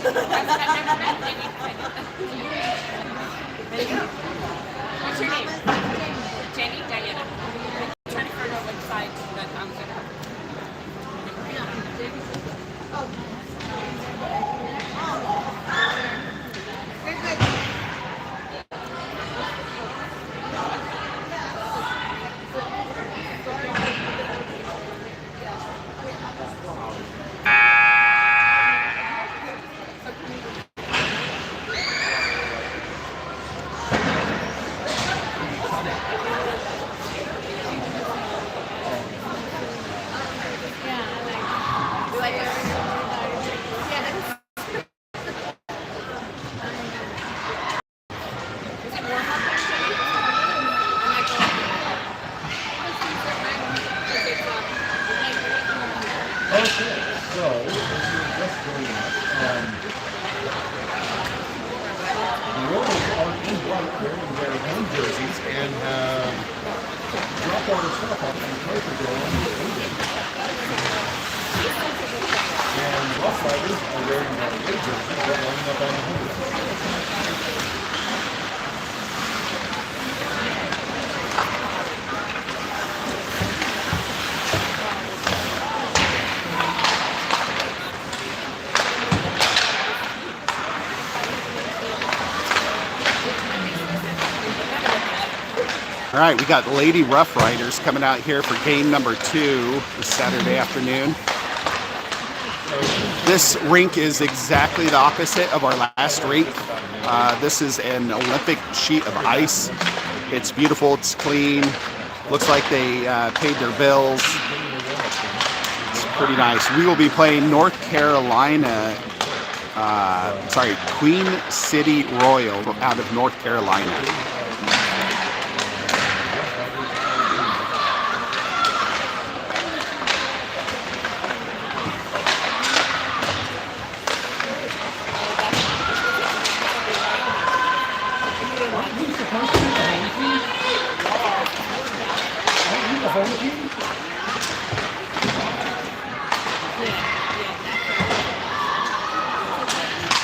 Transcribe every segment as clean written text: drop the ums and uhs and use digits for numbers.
What's your name? Jenny? Diana. I'm trying to figure out which side that I'm going Okay, so this is just going up. The Royals are in white wearing their home jerseys and have dropped all their stuff off and closed the door on the stadium. And the Rough Riders are wearing their away jerseys. They're lining up on the home side. All right, we got Lady Rough Riders coming out here for game number 2 this Saturday afternoon. This rink is exactly the opposite of our last rink. This is an Olympic sheet of ice. It's beautiful, it's clean. Looks like they paid their bills. It's pretty nice. We will be playing North Carolina, Queen City Royal out of North Carolina.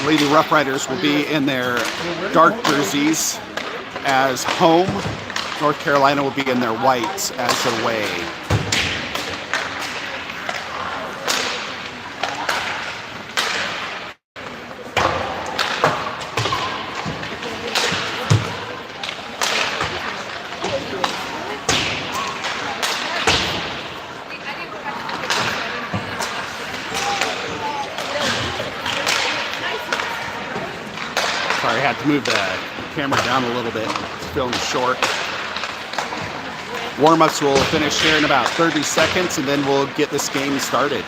Lady Rough Riders will be in their dark jerseys as home. North Carolina will be in their whites as away. Sorry, I had to move the camera down a little bit. It's feeling short. Warm-ups will finish here in about 30 seconds, and then we'll get this game started.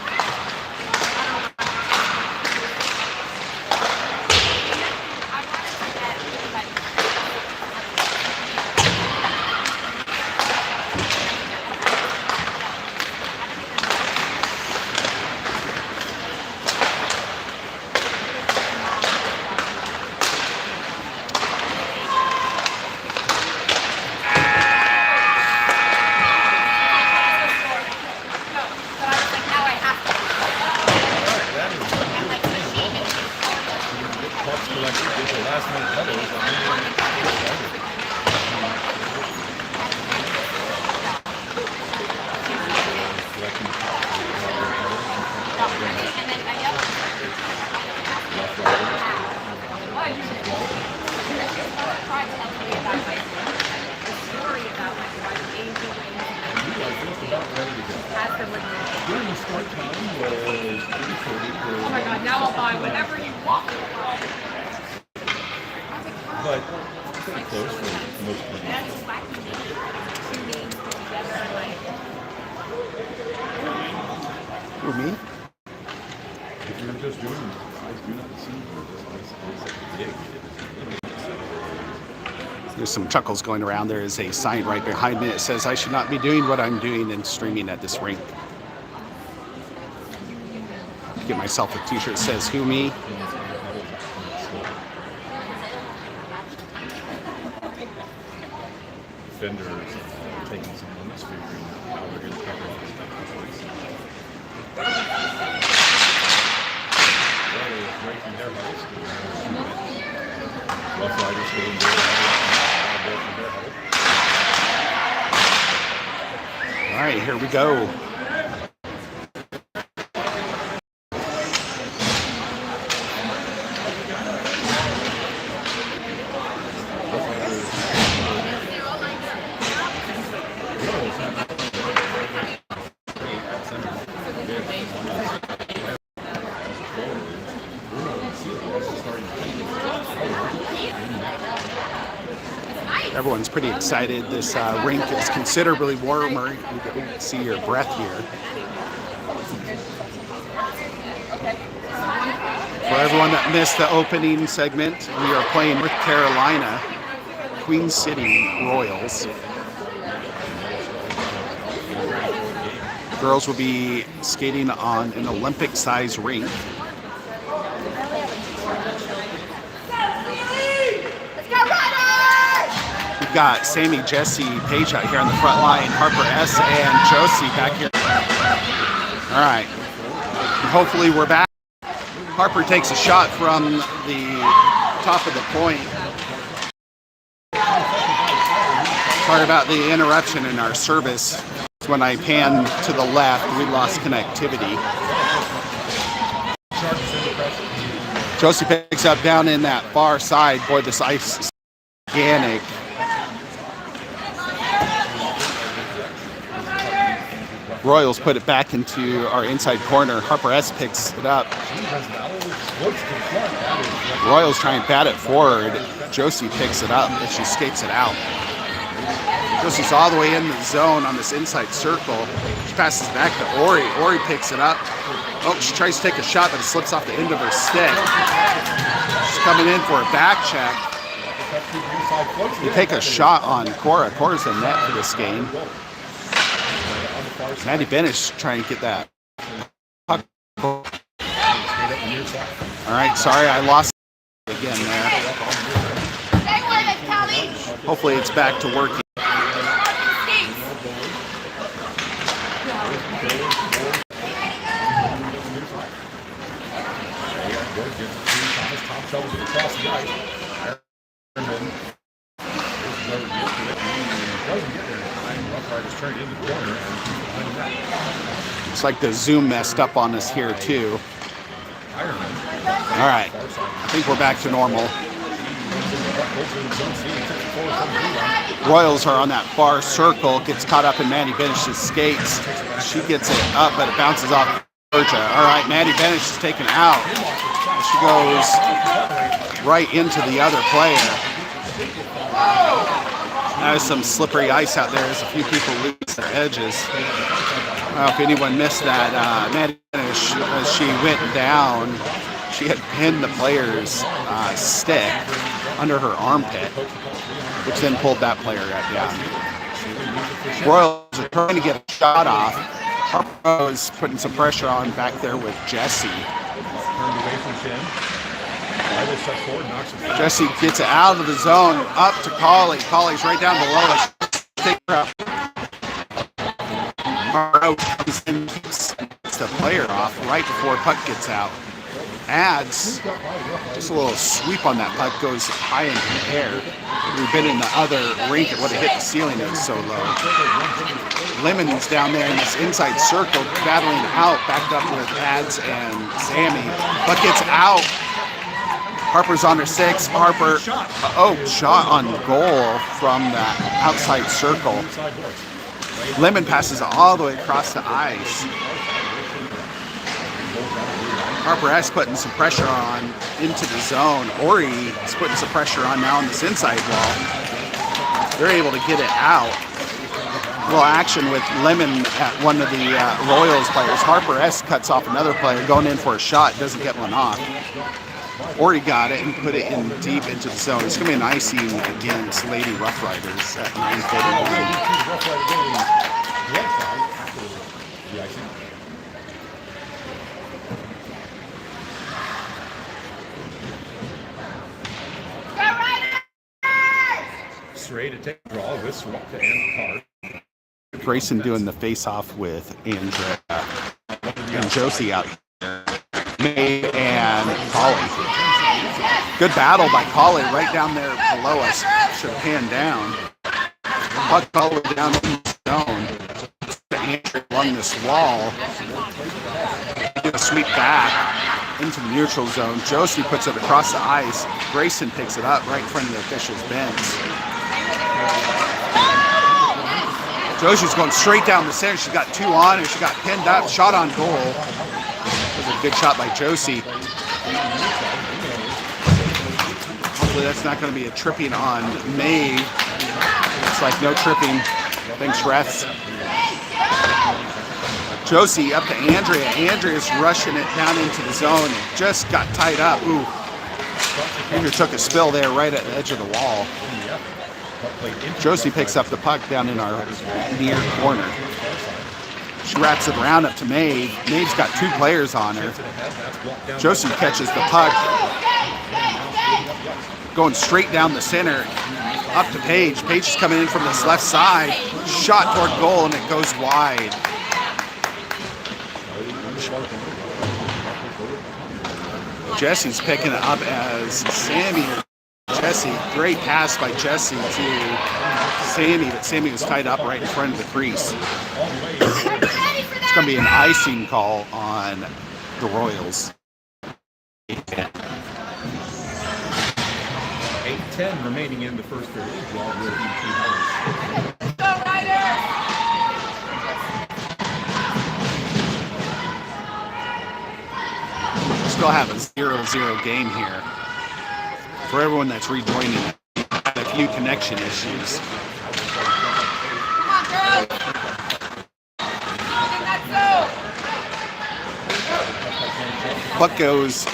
Oh my god, now I'll buy whatever you want. But pretty close for most people. That's wacky. 2 names put together like. Who, me? If you're just doing I do not see There's some chuckles going around. There is a sign right behind me that says I should not be doing what I'm doing and streaming at this rink. Get myself a t-shirt that says who, me? Vendors taking some limits, figuring out how they're going to cover all this stuff. That is right their huddles. Rough Riders getting their huddle. All right, here we go. Everyone's pretty excited. This rink is considerably warmer. You can see your breath here. For everyone that missed the opening segment, we are playing North Carolina, Queen City Royals. Girls will be skating on an Olympic-sized rink. We've got Sammy, Jesse, Paige out here on the front line, Harper S. and Josie back here. All right, hopefully we're back. Harper takes a shot from the top of the point. Sorry about the interruption in our service. When I pan to the left, we lost connectivity. Josie picks up down in that far side. Boy, this ice is gigantic. Royals put it back into our inside corner. Harper S picks it up. Royals try and bat it forward. Josie picks it up, and she skates it out. Josie's all the way in the zone on this inside circle. She passes back to Ori. Ori picks it up. Oh, she tries to take a shot, but it slips off the end of her stick. She's coming in for a back check. You take a shot on Cora. Cora's the net for this game. Maddie Benish trying to get that puck. All right, sorry, I lost again there. Hopefully it's back to working. Looks like the Zoom messed up on us here too. All right, I think we're back to normal. Royals are on that far circle, gets caught up in Maddie Benish's skates. She gets it up, but it bounces off Georgia. All right, Maddie Benish is taken out. She goes right into the other player. There's some slippery ice out there as a few people lose their edges. I don't know if anyone missed that. Maddie Benish, as she went down, she had pinned the player's stick under her armpit, which then pulled that player down. Royals are trying to get a shot off. Harper is putting some pressure on back there with Jesse. Jesse gets it out of the zone, up to Colley. Colley's right down below us. Take her up. Harper comes in, keeps the player off right before puck gets out. Adds just a little sweep on that puck, goes high into the air. We've been in the other rink, it would have hit the ceiling, it was so low. Lemon's down there in this inside circle, battling out, backed up with Ads and Sammy. Puck gets out. Harper's on her 6. Harper, shot on goal from the outside circle. Lemon passes all the way across the ice. Harper S putting some pressure on into the zone. Ori is putting some pressure on now on this inside wall. They're able to get it out. A little action with Lemon at one of the Royals players. Harper S cuts off another player going in for a shot, doesn't get one off. Ori got it and put it in deep into the zone. It's going to be an icing against Lady Rough Riders at 9:41. Ready to take a draw with Swap to end card. Grayson doing the face-off with Andrea and Josie out here. May and Collie. Good battle by Collie right down there below us. Should have panned down. Puck all the way down in the zone. Andrew along this wall. Get a sweep back into the neutral zone. Josie puts it across the ice. Grayson picks it up right in front of the officials' bench. Josie's going straight down the center. She's got 2 on her. She got pinned up. Shot on goal. That was a good shot by Josie. Hopefully that's not going to be a tripping on May. Looks like no tripping. Thanks, refs. Josie up to Andrea. Andrea's rushing it down into the zone. Just got tied up. Ooh. Andrea took a spill there right at the edge of the wall. Josie picks up the puck down in our near corner. She wraps it around up to Maeve. Maeve's got 2 players on her. Josie catches the puck. Going straight down the center. Up to Paige. Paige is coming in from this left side. Shot toward goal and it goes wide. Jesse's picking it up as Sammy. Jesse, great pass by Jesse to Sammy, but Sammy was tied up right in front of the crease. It's going to be an icing call on the Royals. 8:10 remaining in the first period. Draw will be 2 hours. Go Riders! Still have a 0-0 game here. For everyone that's rejoining, had a few connection issues. Come on, girls! Puck goes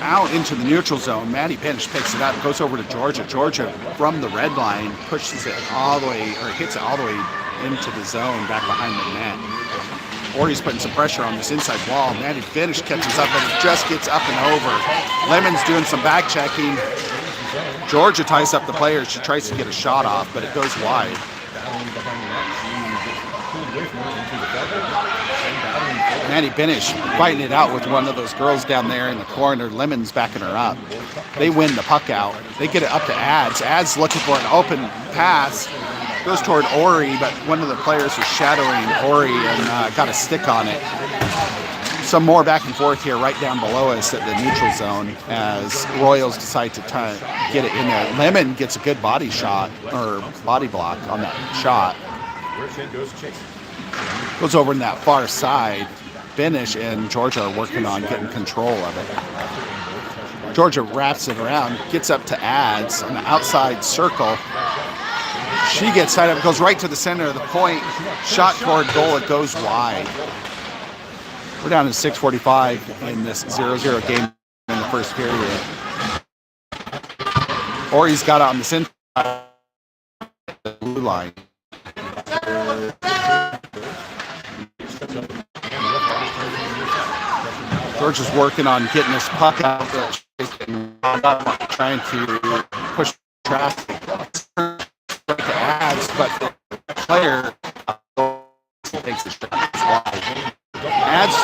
out into the neutral zone. Maddie Pinch picks it up, goes over to Georgia. Georgia from the red line pushes it all the way, or hits it all the way into the zone back behind the net. Ori's putting some pressure on this inside wall. Maddie Finish catches up, but it just gets up and over. Lemon's doing some back checking. Georgia ties up the player. She tries to get a shot off, but it goes wide. Maddie Finish fighting it out with one of those girls down there in the corner. Lemon's backing her up. They win the puck out. They get it up to Ads. Ads looking for an open pass. Goes toward Ori, but one of the players was shadowing Ori and got a stick on it. Some more back and forth here right down below us at the neutral zone as Royals decide to get it in there. Lemon gets a good body shot, or body block on that shot. Goes over in that far side. Finish and Georgia are working on getting control of it. Georgia wraps it around, gets up to Ads on the outside circle. She gets tied up, goes right to the center of the point. Shot toward goal, it goes wide. We're down to 6:45 in this 0-0 game in the first period. Ori's got it on the center of the blue line. George is working on getting this puck out there, trying to push traffic. Ads, but the player takes the shot wide. Ads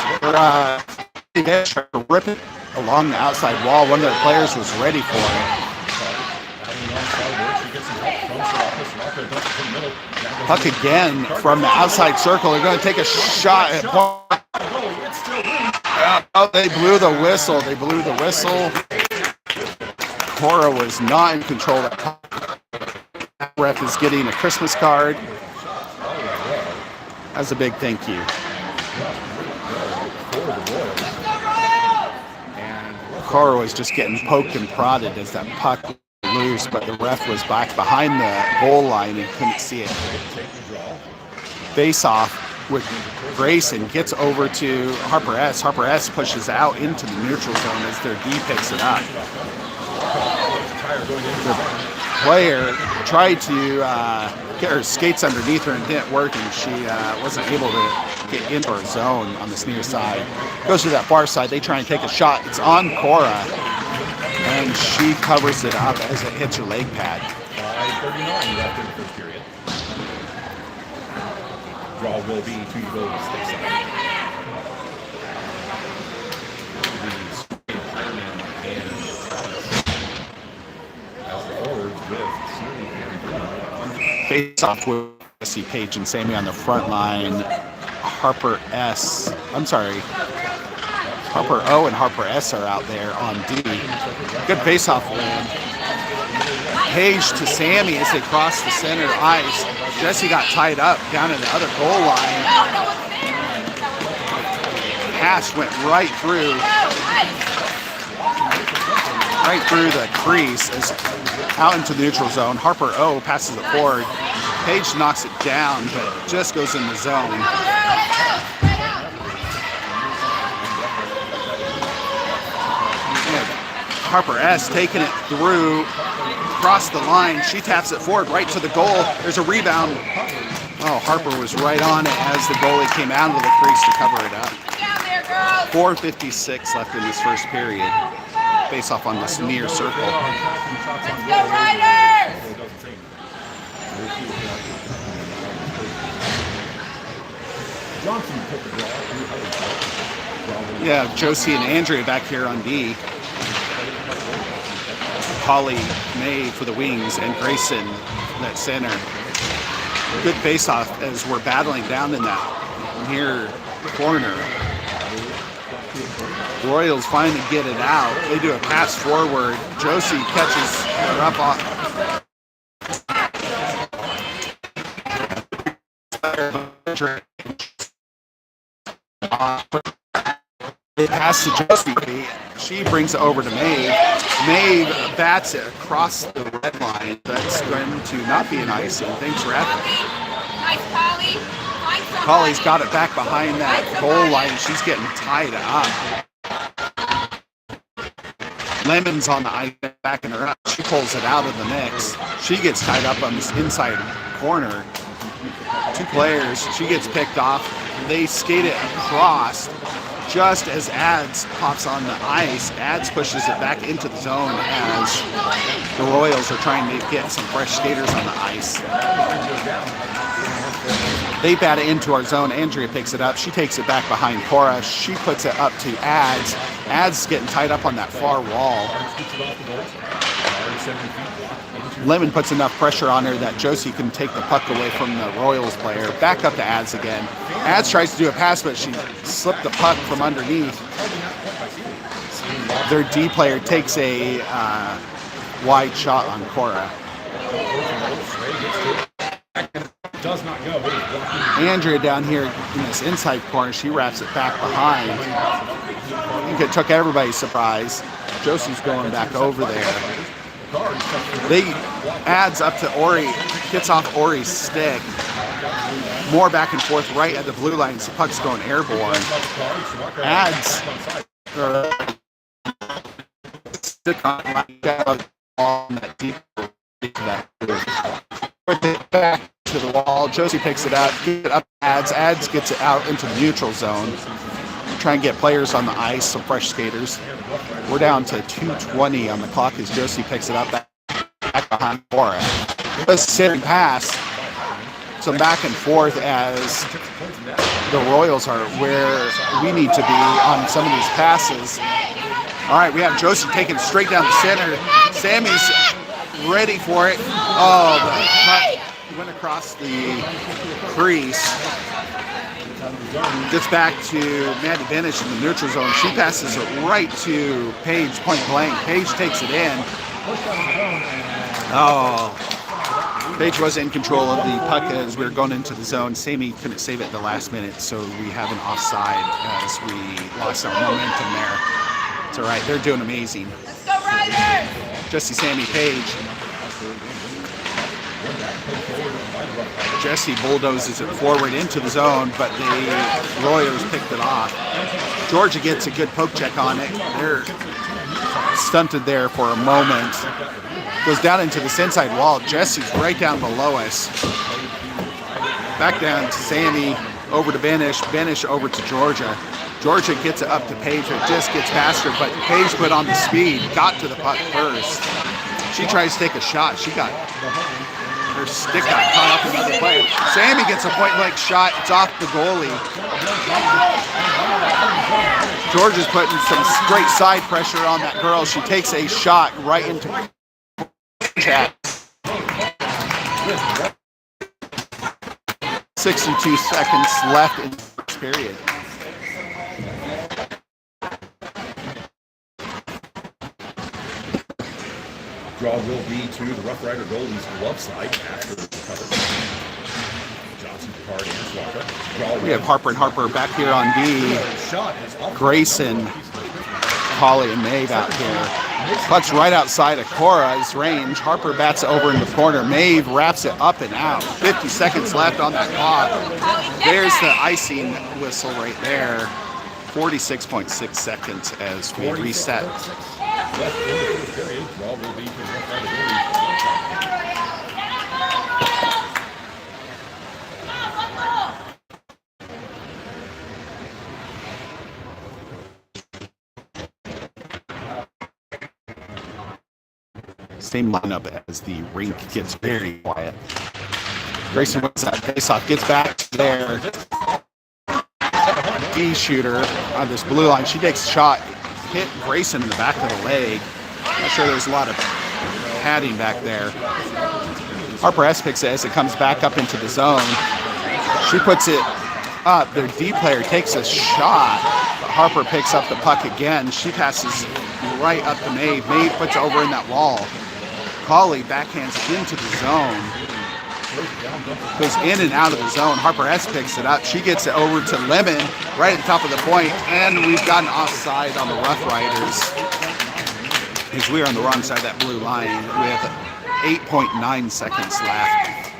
trying to rip it along the outside wall. One of the players was ready for it. Puck again from the outside circle. They're going to take a shot at oh, they blew the whistle. They blew the whistle. Cora was not in control of that. Ref is getting a Christmas card. That's a big thank you. Cora was just getting poked and prodded as that puck was loose, but the ref was back behind the goal line and couldn't see it. Face off with Grayson gets over to Harper S. Harper S pushes out into the neutral zone as their D picks it up. The player tried to get her skates underneath her and didn't work, and she wasn't able to get into her zone on this near side. Goes to that far side. They try and take a shot. It's on Cora, and she covers it up as it hits her leg pad. 5:39 left in the first period. Draw will be to go stateside. The face off with Jesse, Paige, and Sammy on the front line. Harper O and Harper S are out there on D. Good face-off win. Paige to Sammy as they cross the center ice. Jesse got tied up down in the other goal line. Pass went right through the crease as out into the neutral zone. Harper O passes it forward. Paige knocks it down, but it just goes in the zone. Harper S taking it through, across the line. She taps it forward right to the goal. There's a rebound. Oh, Harper was right on it as the goalie came out of the crease to cover it up. 4:56 left in this first period. Face off on this near circle. Let's go, Riders! Yeah, Josie and Andrea back here on D. Holly May for the wings and Grayson that center. Good face-off as we're battling down in that near corner. Royals finally get it out. They do a pass forward. Josie catches her up off. It pass to Josie. She brings it over to Maeve. Maeve bats it across the red line. That's going to not be an icing. Thanks, ref. Nice, Polly. Polly's got it back behind that goal line. She's getting tied up. Lemon's on the ice backing her up. She pulls it out of the mix. She gets tied up on this inside corner. Two players. She gets picked off. They skate it across. Just as Ads pops on the ice, Ads pushes it back into the zone as the Royals are trying to get some fresh skaters on the ice. They bat it into our zone. Andrea picks it up. She takes it back behind Cora. She puts it up to Ads. Ads getting tied up on that far wall. Lemon puts enough pressure on her that Josie can take the puck away from the Royals player. Back up to Ads again. Ads tries to do a pass, but she slipped the puck from underneath. Their D player takes a wide shot on Cora. Andrea down here in this inside corner, she wraps it back behind. I think it took everybody's surprise. Josie's going back over there. They Ads up to Ori, gets off Ori's stick. More back and forth right at the blue line. The puck's going airborne. Ads stick on that deep back to the wall. Josie picks it out. Get up Ads. Ads gets it out into the neutral zone. Try and get players on the ice, some fresh skaters. We're down to 2:20 on the clock as Josie picks it up back behind Cora. Let's sit and pass. Some back and forth as the Royals are where we need to be on some of these passes. All right, we have Josie taking it straight down the center. Sammy's ready for it. Oh, the puck went across the crease. Gets back to Maddie Benish in the neutral zone. She passes it right to Paige, point blank. Paige takes it in. Oh, Paige was in control of the puck as we were going into the zone. Sammy couldn't save it at the last minute, so we have an offside as we lost our momentum there. It's all right. They're doing amazing. Let's go, Riders! Jesse, Sammy, Paige. Jesse bulldozes it forward into the zone, but the Royals picked it off. Georgia gets a good poke check on it. They're stunted there for a moment. Goes down into this inside wall. Jesse's right down below us. Back down to Sammy, over to Benish. Benish over to Georgia. Georgia gets it up to Paige. It just gets past her, but Paige put on the speed, got to the puck first. She tries to take a shot. Her stick got caught up in another player. Sammy gets a point-blank shot. It's off the goalie. Georgia's putting some great side pressure on that girl. She takes a shot right into chat. 62 seconds left in the first period. Draw will be to the Rough Rider Golden's glove side after the cover. Johnson, Picard, and Swaka. Draw We have Harper and Harper back here on D. shot is up. Grayson, Holly, and Maeve out here. Puck's right outside of Cora's range. Harper bats it over in the corner. Maeve wraps it up and out. 50 seconds left on that clock. There's the icing whistle right there. 46.6 seconds as we reset. Left in the first period. Draw will be to the Rough Rider Golden's. Same lineup as the rink gets very quiet. Grayson wins that faceoff, gets back to their D shooter on this blue line. She takes a shot, hit Grayson in the back of the leg. Not sure there's a lot of padding back there. Harper S picks it as it comes back up into the zone. She puts it up. Their D player takes a shot. Harper picks up the puck again. She passes right up to Maeve. Maeve puts it over in that wall. Holly backhands into the zone. Goes in and out of the zone. Harper S picks it up. She gets it over to Lemon right at the top of the point. And we've gotten offside on the Rough Riders. Because we are on the wrong side of that blue line with 8.9 seconds left.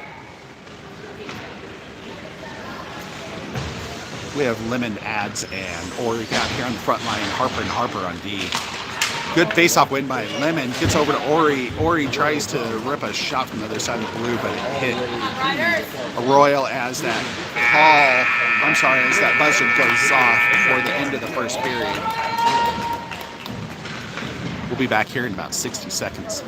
We have Lemon, Ads, and Ori out here on the front line. Harper and Harper on D. Good face-off win by Lemon. Gets over to Ori. Ori tries to rip a shot from the other side of the blue, but it hit Royal as that as that buzzer goes off before the end of the first period. We'll be back here in about 60 seconds.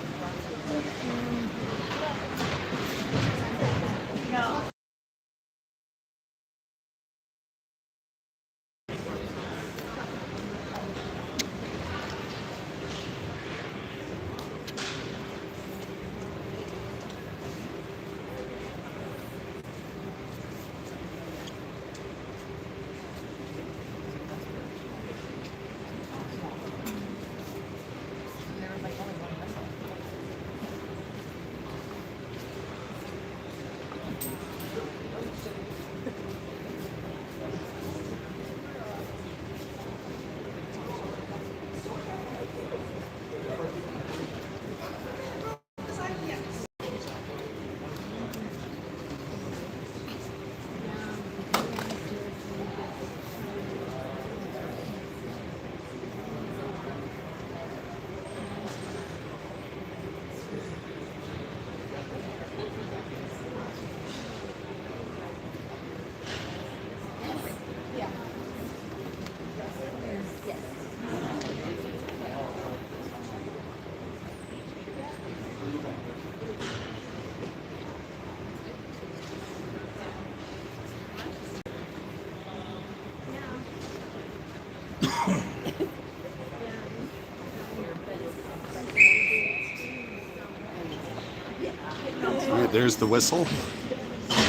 All right, there's the whistle.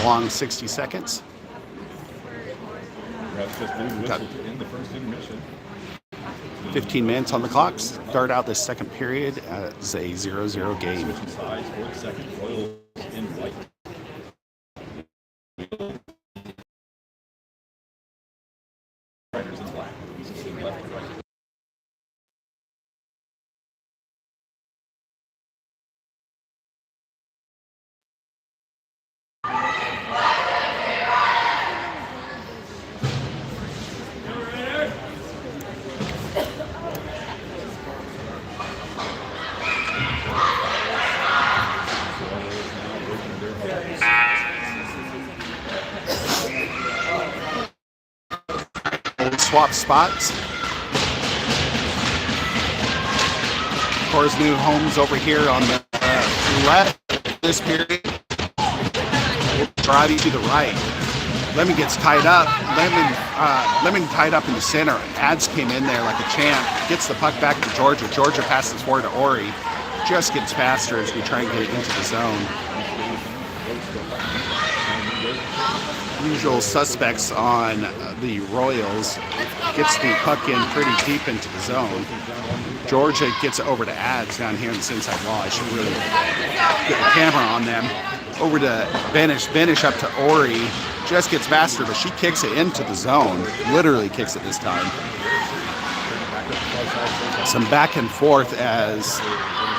Long 60 seconds. Got 15 minutes on the clock. Start out this second period as a 0-0 game. Swap spots. Cora's new homes over here on the left this period. Karate to the right. Lemon gets tied up. Lemon tied up in the center. Ads came in there like a champ. Gets the puck back to Georgia. Georgia passes forward to Ori. Just gets faster as we try and get it into the zone. usual suspects on the Royals. Gets the puck in pretty deep into the zone. Georgia gets it over to Ads down here in this inside wall. I should really get the camera on them. Over to Benish. Benish up to Ori. Just gets faster, but she kicks it into the zone. Literally kicks it this time. Some back and forth as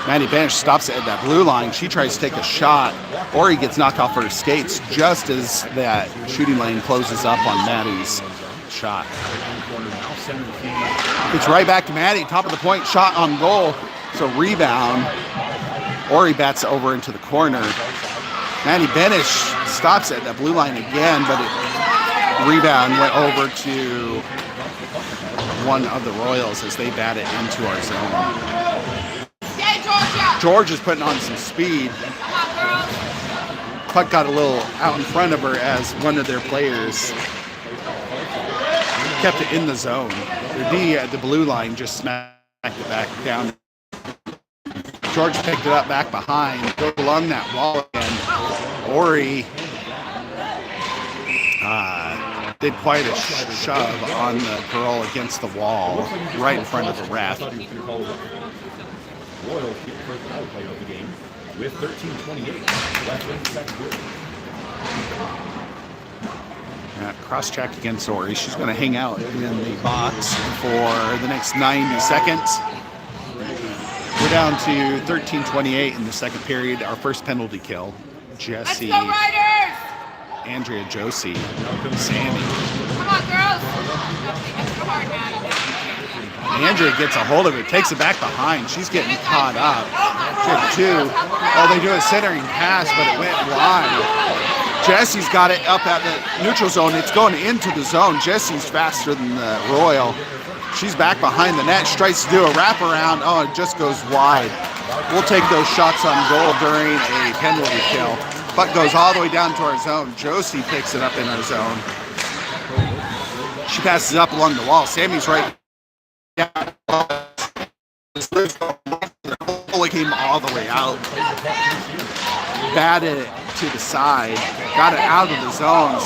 Maddie Benish stops it at that blue line. She tries to take a shot. Ori gets knocked off her skates just as that shooting lane closes up on Maddie's shot. It's right back to Maddie, top of the point, shot on goal. So rebound. Ori bats it over into the corner. Maddie Benish stops at that blue line again, but rebound went over to one of the Royals as they bat it into our zone. George is putting on some speed. Puck got a little out in front of her as one of their players kept it in the zone. The D at the blue line just smacked it back down. George picked it up back behind, go along that wall again. Ori did quite a shove on the girl against the wall right in front of the ref. Royals keep the first power play of the game with 13:28 left in the second period. Cross check against Ori. She's going to hang out in the box for the next 90 seconds. We're down to 13:28 in the second period. Our first penalty kill. Jesse, Andrea, Josie, Sammy. Come on, girls. Extra hard, Maddie. Andrea gets a hold of it, takes it back behind. She's getting caught up. She had two. Oh, they do a centering pass, but it went wide. Jesse's got it up at the neutral zone. It's going into the zone. Jesse's faster than the Royal. She's back behind the net. She tries to do a wraparound. Oh, it just goes wide. We'll take those shots on goal during a penalty kill. Puck goes all the way down to our zone. Josie picks it up in our zone. She passes up along the wall. Sammy's right down. It came all the way out. Batted it to the side. Got it out of the zones.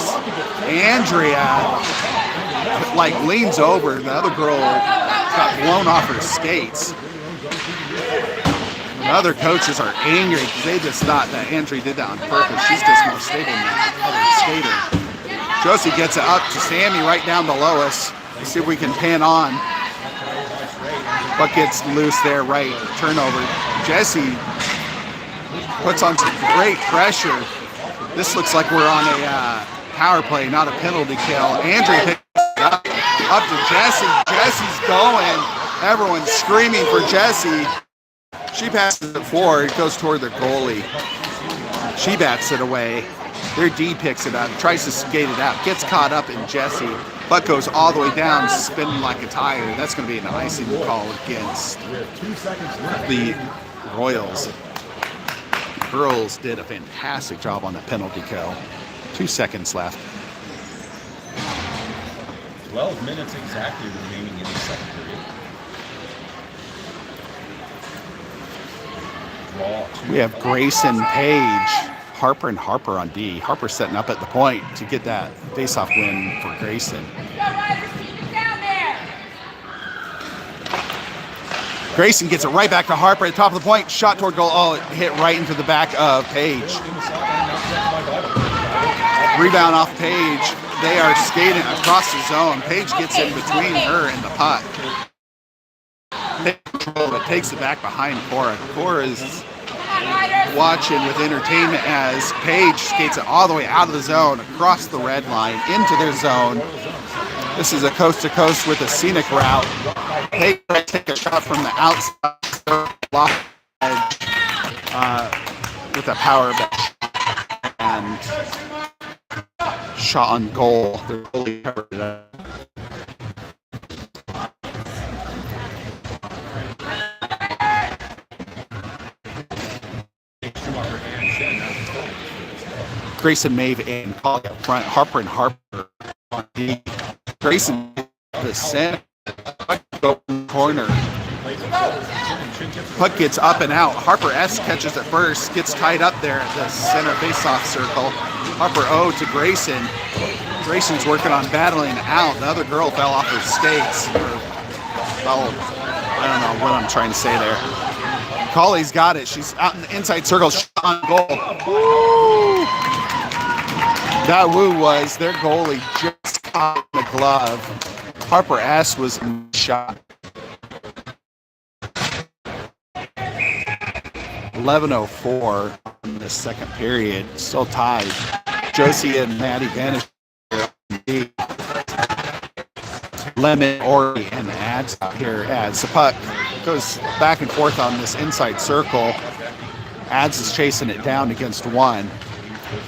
Andrea leans over. The other girl got blown off her skates. The other coaches are angry because they just thought that Andrea did that on purpose. She's just more stable than that other skater. Josie gets it up to Sammy right down below us. Let's see if we can pan on. Buck gets loose there, right. Turnover. Jesse puts on some great pressure. This looks like we're on a power play, not a penalty kill. Andrea picks it up to Jesse. Jesse's going. Everyone's screaming for Jesse. She passes it forward. It goes toward the goalie. She bats it away. Their D picks it up, tries to skate it out, gets caught up in Jesse. Buck goes all the way down, spinning like a tire. That's going to be an icing call against the Royals. The girls did a fantastic job on the penalty kill. 2 seconds left. 12 minutes exactly remaining in the second period. We have Grayson, Page, Harper, and Harper on D. Harper setting up at the point to get that face-off win for Grayson. Grayson gets it right back to Harper at the top of the point. Shot toward goal. Oh, it hit right into the back of Page. Rebound off Page. They are skating across the zone. Page gets in between her and the puck. It takes it back behind Cora. Cora is watching with entertainment as Page skates it all the way out of the zone, across the red line, into their zone. This is a coast-to-coast with a scenic route. Page take a shot from the outside, block edge, with a power back, and shot on goal. The goalie covered it up. Grayson, Maeve, and Polly up front. Harper and Harper on D. Grayson, the center, corner. Puck gets up and out. Harper S catches it first, gets tied up there at the center faceoff circle. Harper O to Grayson. Grayson's working on battling out. The other girl fell off her skates. I don't know what I'm trying to say there. Colley's got it. She's out in the inside circle, shot on goal. Woo! That woo was their goalie just caught the glove. Harper S was in the shot. 11:04 in the second period. Still tied. Josie and Maddie Vanish. Lemon, Ori, and Ads out here as the puck goes back and forth on this inside circle. Ads is chasing it down against one.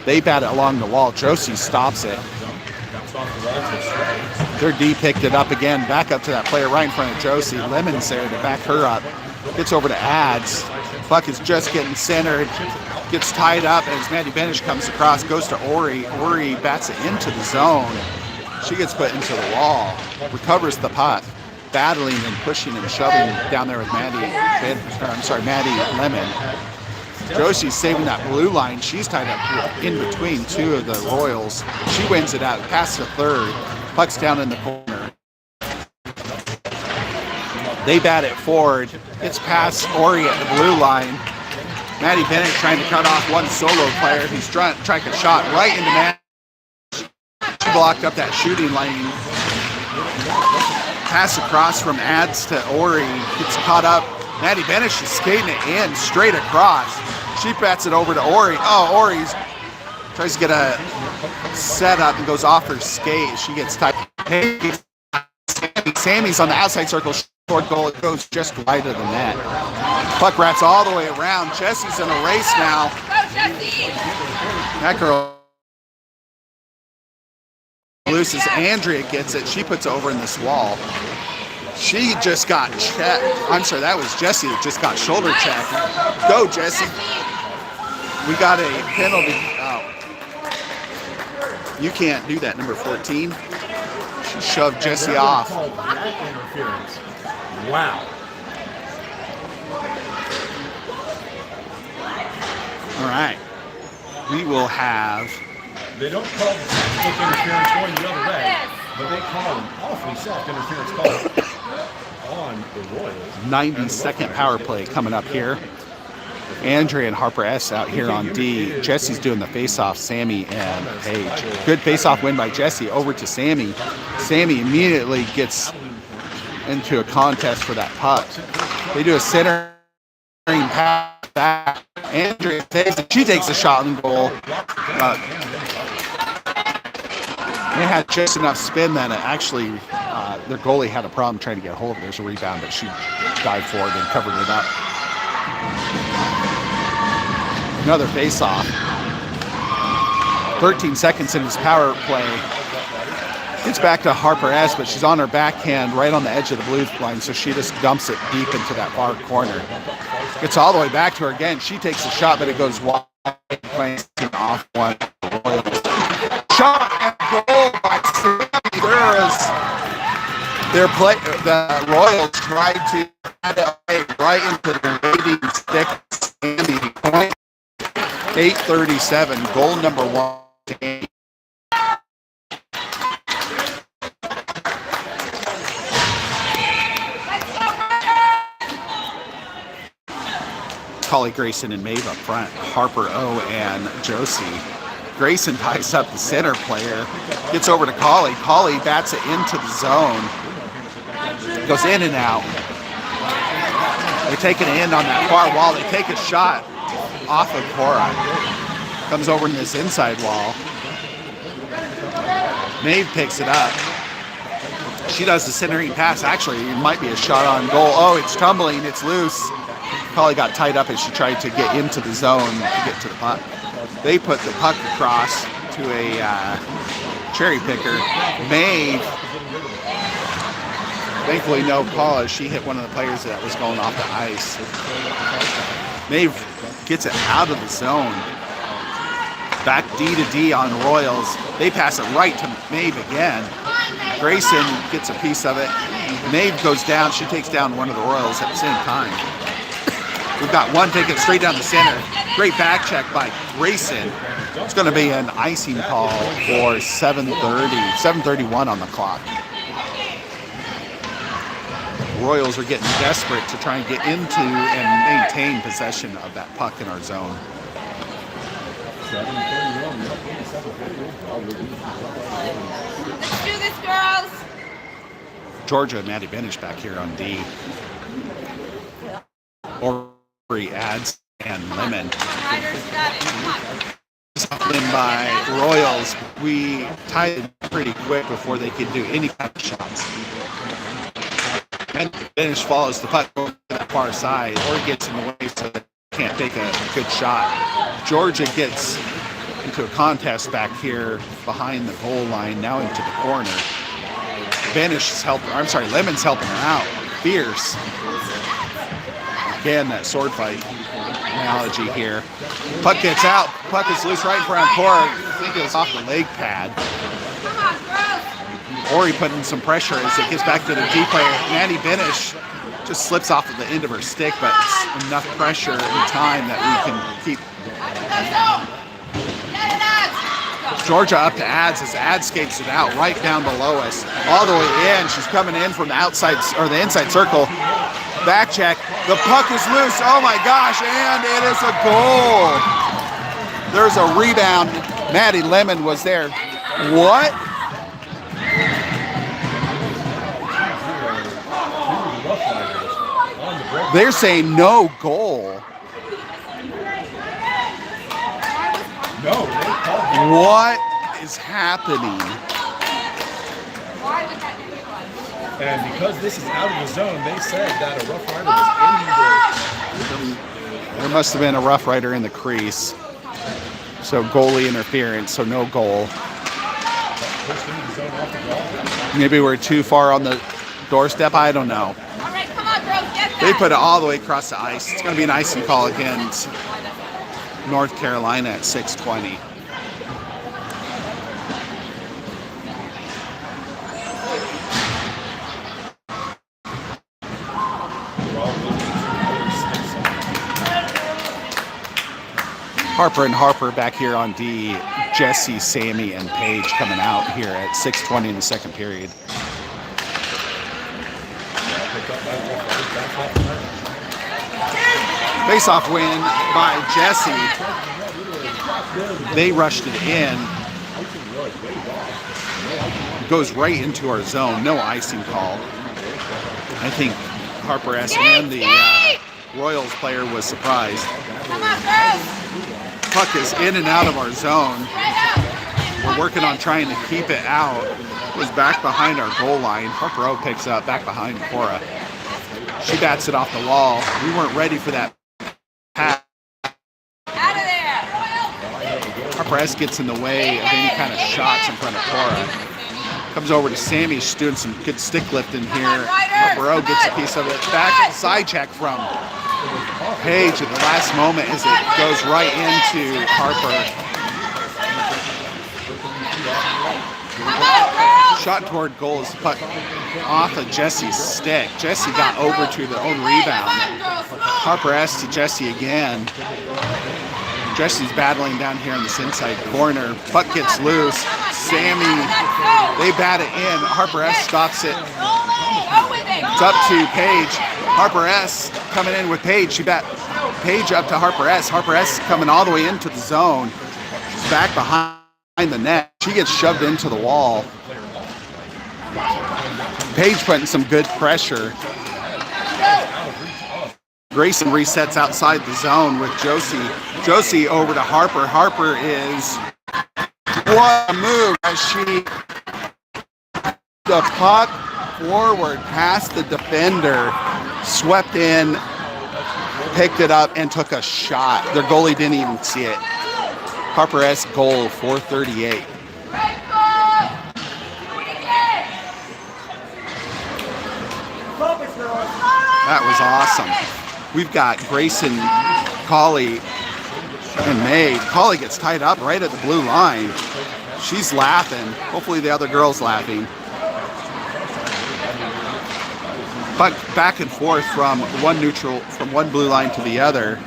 They bat it along the wall. Josie stops it. Their D picked it up again, back up to that player right in front of Josie. Lemon's there to back her up. Gets over to Ads. Puck is just getting centered. Gets tied up as Maddie Benish comes across, goes to Ori. Ori bats it into the zone. She gets put into the wall, recovers the puck, battling and pushing and shoving down there with Maddie Lemon. Josie's saving that blue line. She's tied up in between two of the Royals. She wins it out, past the third. Puck's down in the corner. They bat it forward. It's past Ori at the blue line. Maddie Bennett trying to cut off one solo player. He's trying a shot right into Maddie. She blocked up that shooting lane. Pass across from Ads to Ori. Gets caught up. Maddie Bennett is skating it in straight across. She bats it over to Ori. Oh, Ori tries to get a setup and goes off her skate. She gets tight. Sammy's on the outside circle. Short goal. It goes just wide of the net. Puck wraps all the way around. Jessie's in a race now. Go, Jessie! That girl looses. Andrea gets it. She puts it over in this wall. She just got checked. I'm sorry, that was Jessie that just got shoulder checked. Go, Jessie. We got a penalty. Oh. You can't do that, number 14. She shoved Jessie off. Wow. All right. We will have... They don't call stick interference going the other way, but they call an awfully soft interference call on the Royals. 90-second power play coming up here. Andrea and Harper S out here on D. Jessie's doing the face-off, Sammy and Paige. Good face-off win by Jessie over to Sammy. Sammy immediately gets into a contest for that puck. They do a centering pass back. Andrea takes it. She takes a shot on goal. They had just enough spin that actually their goalie had a problem trying to get a hold of it. There's a rebound, but she dived forward and covered it up. Another face-off. 13 seconds in this power play. Gets back to Harper S, but she's on her backhand right on the edge of the blue line, so she just dumps it deep into that far corner. Gets all the way back to her again. She takes a shot, but it goes wide, glancing off one. Shot and goal by Sammy. The Royals tried to add it right into their leading stick. Sammy, point 8:37, goal number 1. Colley, Grayson, and Maeve up front. Harper O and Josie. Grayson ties up the center player. Gets over to Colley. Colley bats it into the zone. Goes in and out. They're taking it in on that far wall. They take a shot off of Cora. Comes over in this inside wall. Maeve picks it up. She does the centering pass. Actually, it might be a shot on goal. Oh, it's tumbling. It's loose. Colley got tied up as she tried to get into the zone to get to the puck. They put the puck across to a cherry picker. Maeve, thankfully no call as she hit one of the players that was going off the ice. Maeve gets it out of the zone. Back D to D on Royals. They pass it right to Maeve again. Grayson gets a piece of it. Maeve goes down. She takes down one of the Royals at the same time. We've got one taken straight down the center. Great back check by Grayson. It's going to be an icing call for 7:31 on the clock. Royals are getting desperate to try and get into and maintain possession of that puck in our zone. Let's do this, girls. Georgia and Maddie Benish back here on D. Ori adds and Lemon. Riders, you got it. Come on. Win by Royals. We tied it pretty quick before they could do any kind of shots. And Benish follows the puck over to the far side or gets in the way so they can't take a good shot. Georgia gets into a contest back here behind the goal line, now into the corner. Lemon's helping her out. Fierce. Again, that sword fight analogy here. Puck gets out. Puck is loose right in front of Cora. I think it was off the leg pad. Come on, girls. Ori putting some pressure as it gets back to the D player. Maddie Benish just slips off of the end of her stick, but it's enough pressure and time that we can keep Georgia up to Ads as Ads skates it out right down below us, all the way in. She's coming in from the outside or the inside circle. Back check. The puck is loose. Oh my gosh! And it is a goal. There's a rebound. Maddie Lemon was there. What? They're saying no goal. No, they called him. What is happening? And because this is out of the zone, they said that a Rough Rider was in the. There must have been a Rough Rider in the crease. So goalie interference, so no goal. Maybe we're too far on the doorstep, I don't know. All right, come on, girls, get that. They put it all the way across the ice. It's going to be an icing call against North Carolina at 6:20. Harper and Harper back here on D. Jesse, Sammy, and Paige coming out here at 6:20 in the second period. Face-off win by Jesse. They rushed it in. Goes right into our zone. No icing call. I think Harper S. and the Royals player was surprised. Come on, girls. Puck is in and out of our zone. We're working on trying to keep it out. It was back behind our goal line. Harper O picks up back behind Cora. She bats it off the wall. We weren't ready for that pass. Out of there. Harper S gets in the way of any kind of shots in front of Cora. Comes over to Sammy. She's doing some good stick lifting here. Harper O gets a piece of it. Back side check from Paige at the last moment as it goes right into Harper. Shot toward goal is puck off of Jesse's stick. Jesse got over to their own rebound. Harper S to Jesse again. Jesse's battling down here in this inside corner. Puck gets loose. Sammy, they bat it in. Harper S stops it. It's up to Paige. Harper S coming in with Paige. She bat Paige up to Harper S. Harper S coming all the way into the zone. She's back behind the net. She gets shoved into the wall. Paige putting some good pressure. Grayson resets outside the zone with Josie. Josie over to Harper. Harper is what a move as she the puck forward past the defender, swept in, picked it up, and took a shot. Their goalie didn't even see it. Harper S goal 438. That was awesome. We've got Grayson, Colley, and May. Colley gets tied up right at the blue line. She's laughing. Hopefully the other girl's laughing. Puck back and forth from one blue line to the other.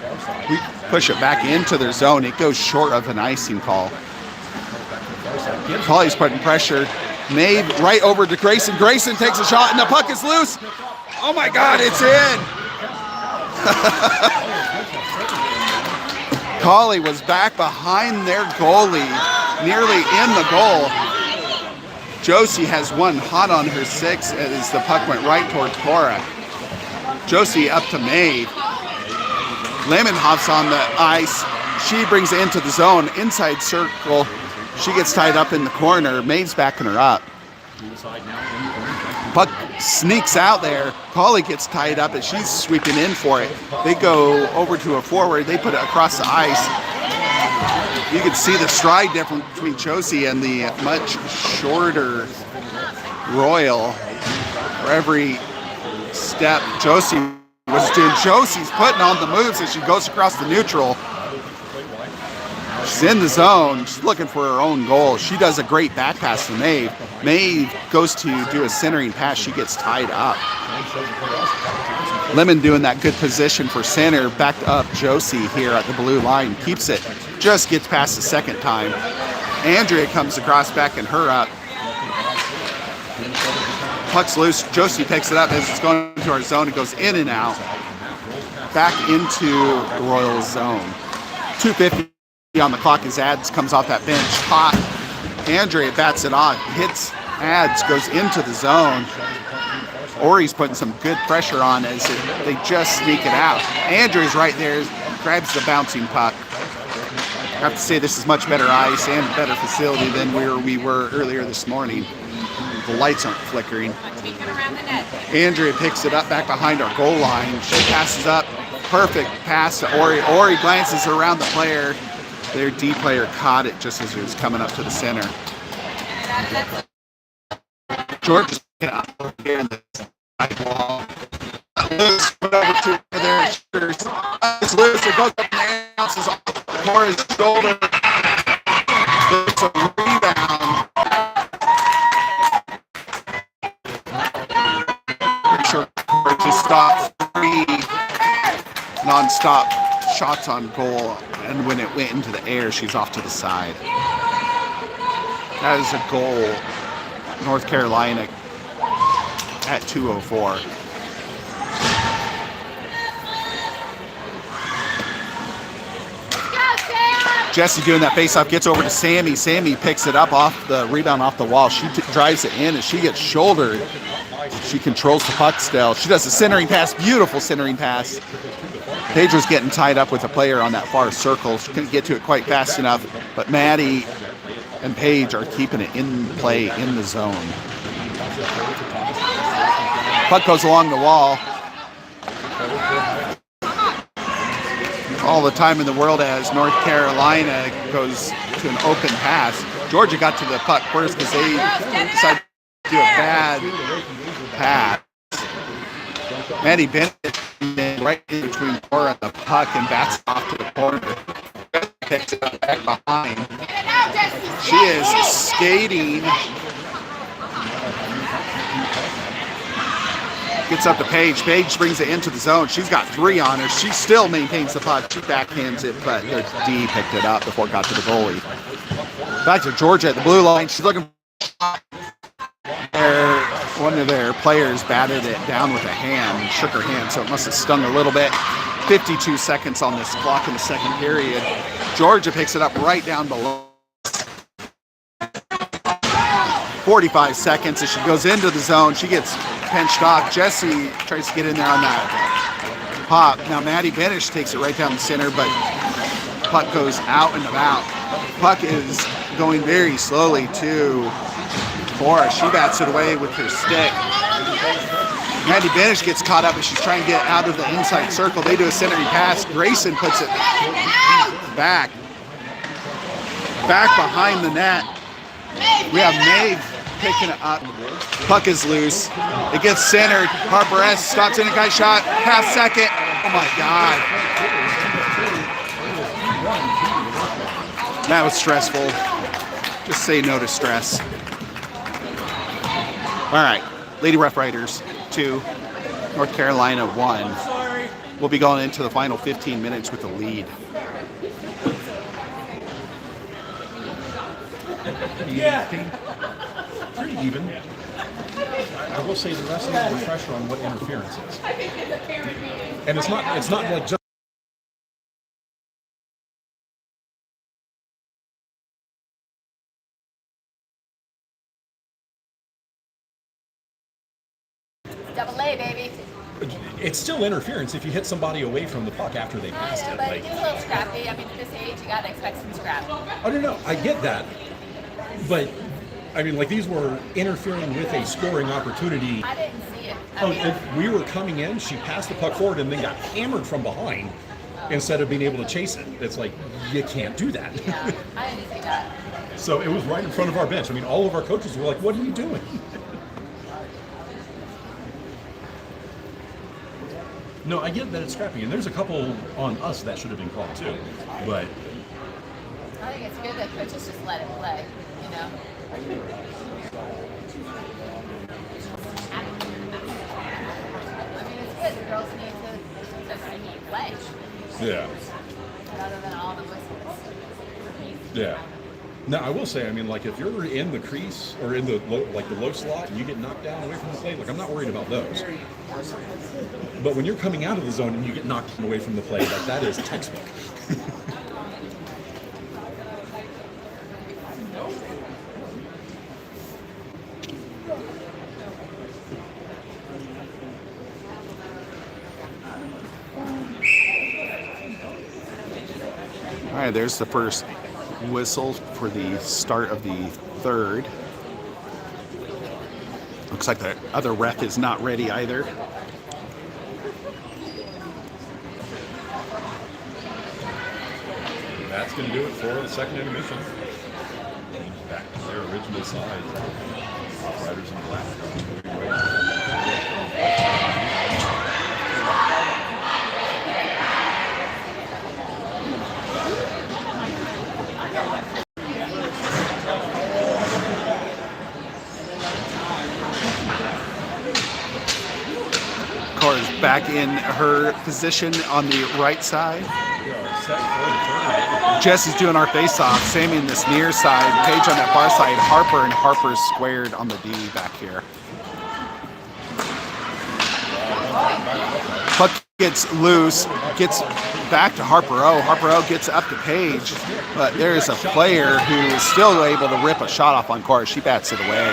We push it back into their zone. It goes short of an icing call. Colley's putting pressure. Maeve right over to Grayson. Grayson takes a shot and the puck is loose. Oh my God, it's in. Colley was back behind their goalie, nearly in the goal. Josie has one hot on her 6 as the puck went right toward Cora. Josie up to Maeve. Lemon hops on the ice. She brings it into the zone, inside circle. She gets tied up in the corner. Maeve's backing her up. Puck sneaks out there. Colley gets tied up and she's sweeping in for it. They go over to a forward. They put it across the ice. You can see the stride difference between Josie and the much shorter Royal. For every step Josie was doing, Josie's putting on the moves as she goes across the neutral. She's in the zone. She's looking for her own goal. She does a great back pass to Maeve. Maeve goes to do a centering pass. She gets tied up. Lemon doing that good position for center. Backed up Josie here at the blue line. Keeps it. Just gets past the second time. Andrea comes across, backing her up. Puck's loose. Josie picks it up as it's going into our zone. It goes in and out. Back into the Royal zone. 2:50 on the clock as Ads comes off that bench. Hot. Andrea bats it off. Hits Ads. Goes into the zone. Ori's putting some good pressure on as they just sneak it out. Andrea's right there. Grabs the bouncing puck. I have to say this is much better ice and better facility than where we were earlier this morning. The lights aren't flickering. Andrea picks it up back behind our goal line. She passes up. Perfect pass to Ori. Ori glances around the player. Their D player caught it just as it was coming up to the center. George is picking up here in the sidewall. Loose, put over to their shoulders. It's loose. It goes up and bounces off Cora's shoulder. There's a rebound. Sure, to stop 3 non-stop shots on goal, and when it went into the air, she's off to the side. That is a goal. North Carolina at 2:04. Jesse doing that face-off, gets over to Sammy. Sammy picks it up off the rebound off the wall. She drives it in, and she gets shouldered. She controls the puck still. She does a centering pass, beautiful centering pass. Pedro's getting tied up with a player on that far circle. She couldn't get to it quite fast enough, but Maddie and Paige are keeping it in play in the zone. Puck goes along the wall. All the time in the world as North Carolina goes to an open pass. Georgia got to the puck first because they decided to do a bad pass. Maddie Bennett right in between Cora and the puck and bats off to the corner. Picks it up back behind. She is skating. Gets up to Paige. Paige brings it into the zone. She's got 3 on her. She still maintains the puck. She backhands it, but their D picked it up before it got to the goalie. Back to Georgia at the blue line. She's looking for one of their players batted it down with a hand and shook her hand, so it must have stung a little bit. 52 seconds on this clock in the second period. Georgia picks it up right down below. 45 seconds as she goes into the zone. She gets pinched off. Jesse tries to get in there on that pop. Now Maddie Benish takes it right down the center, but puck goes out and about. Puck is going very slowly to Cora. She bats it away with her stick. Maddie Benish gets caught up and she's trying to get out of the inside circle. They do a centering pass. Grayson puts it back behind the net. We have Maeve picking it up. Puck is loose. It gets centered. Harper S. stops in a guy's shot. Half second. Oh my God. That was stressful. Just say no to stress. All right. Lady Rough Riders 2, North Carolina 1. We'll be going into the final 15 minutes with the lead. Pretty even. I will say the rest of the pressure on what interference is. And it's not like just Double A, baby. it's still interference if you hit somebody away from the puck after they passed Yeah, it. but Like, it gets a little scrappy. I mean, at this age, you gotta expect some scrap. I don't know. I get that. But I mean, like, these were interfering with a scoring opportunity. I didn't see it. I Oh, mean, if we were coming in, she passed the puck forward and then got hammered from behind instead of being able to chase it. It's like, you can't do that. yeah, I didn't see that. So it was right in front of our bench. I mean, all of our coaches were like, what are you doing? No, I get that it's scrappy, and there's a couple on us that should have been called too. But I think it's good that coaches just let it play, you know? I mean, it's good. The girls need to play yeah, rather than all the whistles. yeah. Now I will say, I mean, like, if you're in the crease or in the low slot and you get knocked down away from the plate, like, I'm not worried about those. But when you're coming out of the zone and you get knocked away from the plate, like, that is textbook. All right, there's the first whistle for the start of the third. Looks like the other ref is not ready either. That's going to do it for the second intermission. Back to their original size. Riders in black. Cora's back in her position on the right side. Jess is doing our face-off. Sammy in this near side. Paige on that far side. Harper, and Harper's squared on the D back here. Puck gets loose, gets back to Harper O. Harper O gets up to Paige, but there's a player who is still able to rip a shot off on Cora. She bats it away.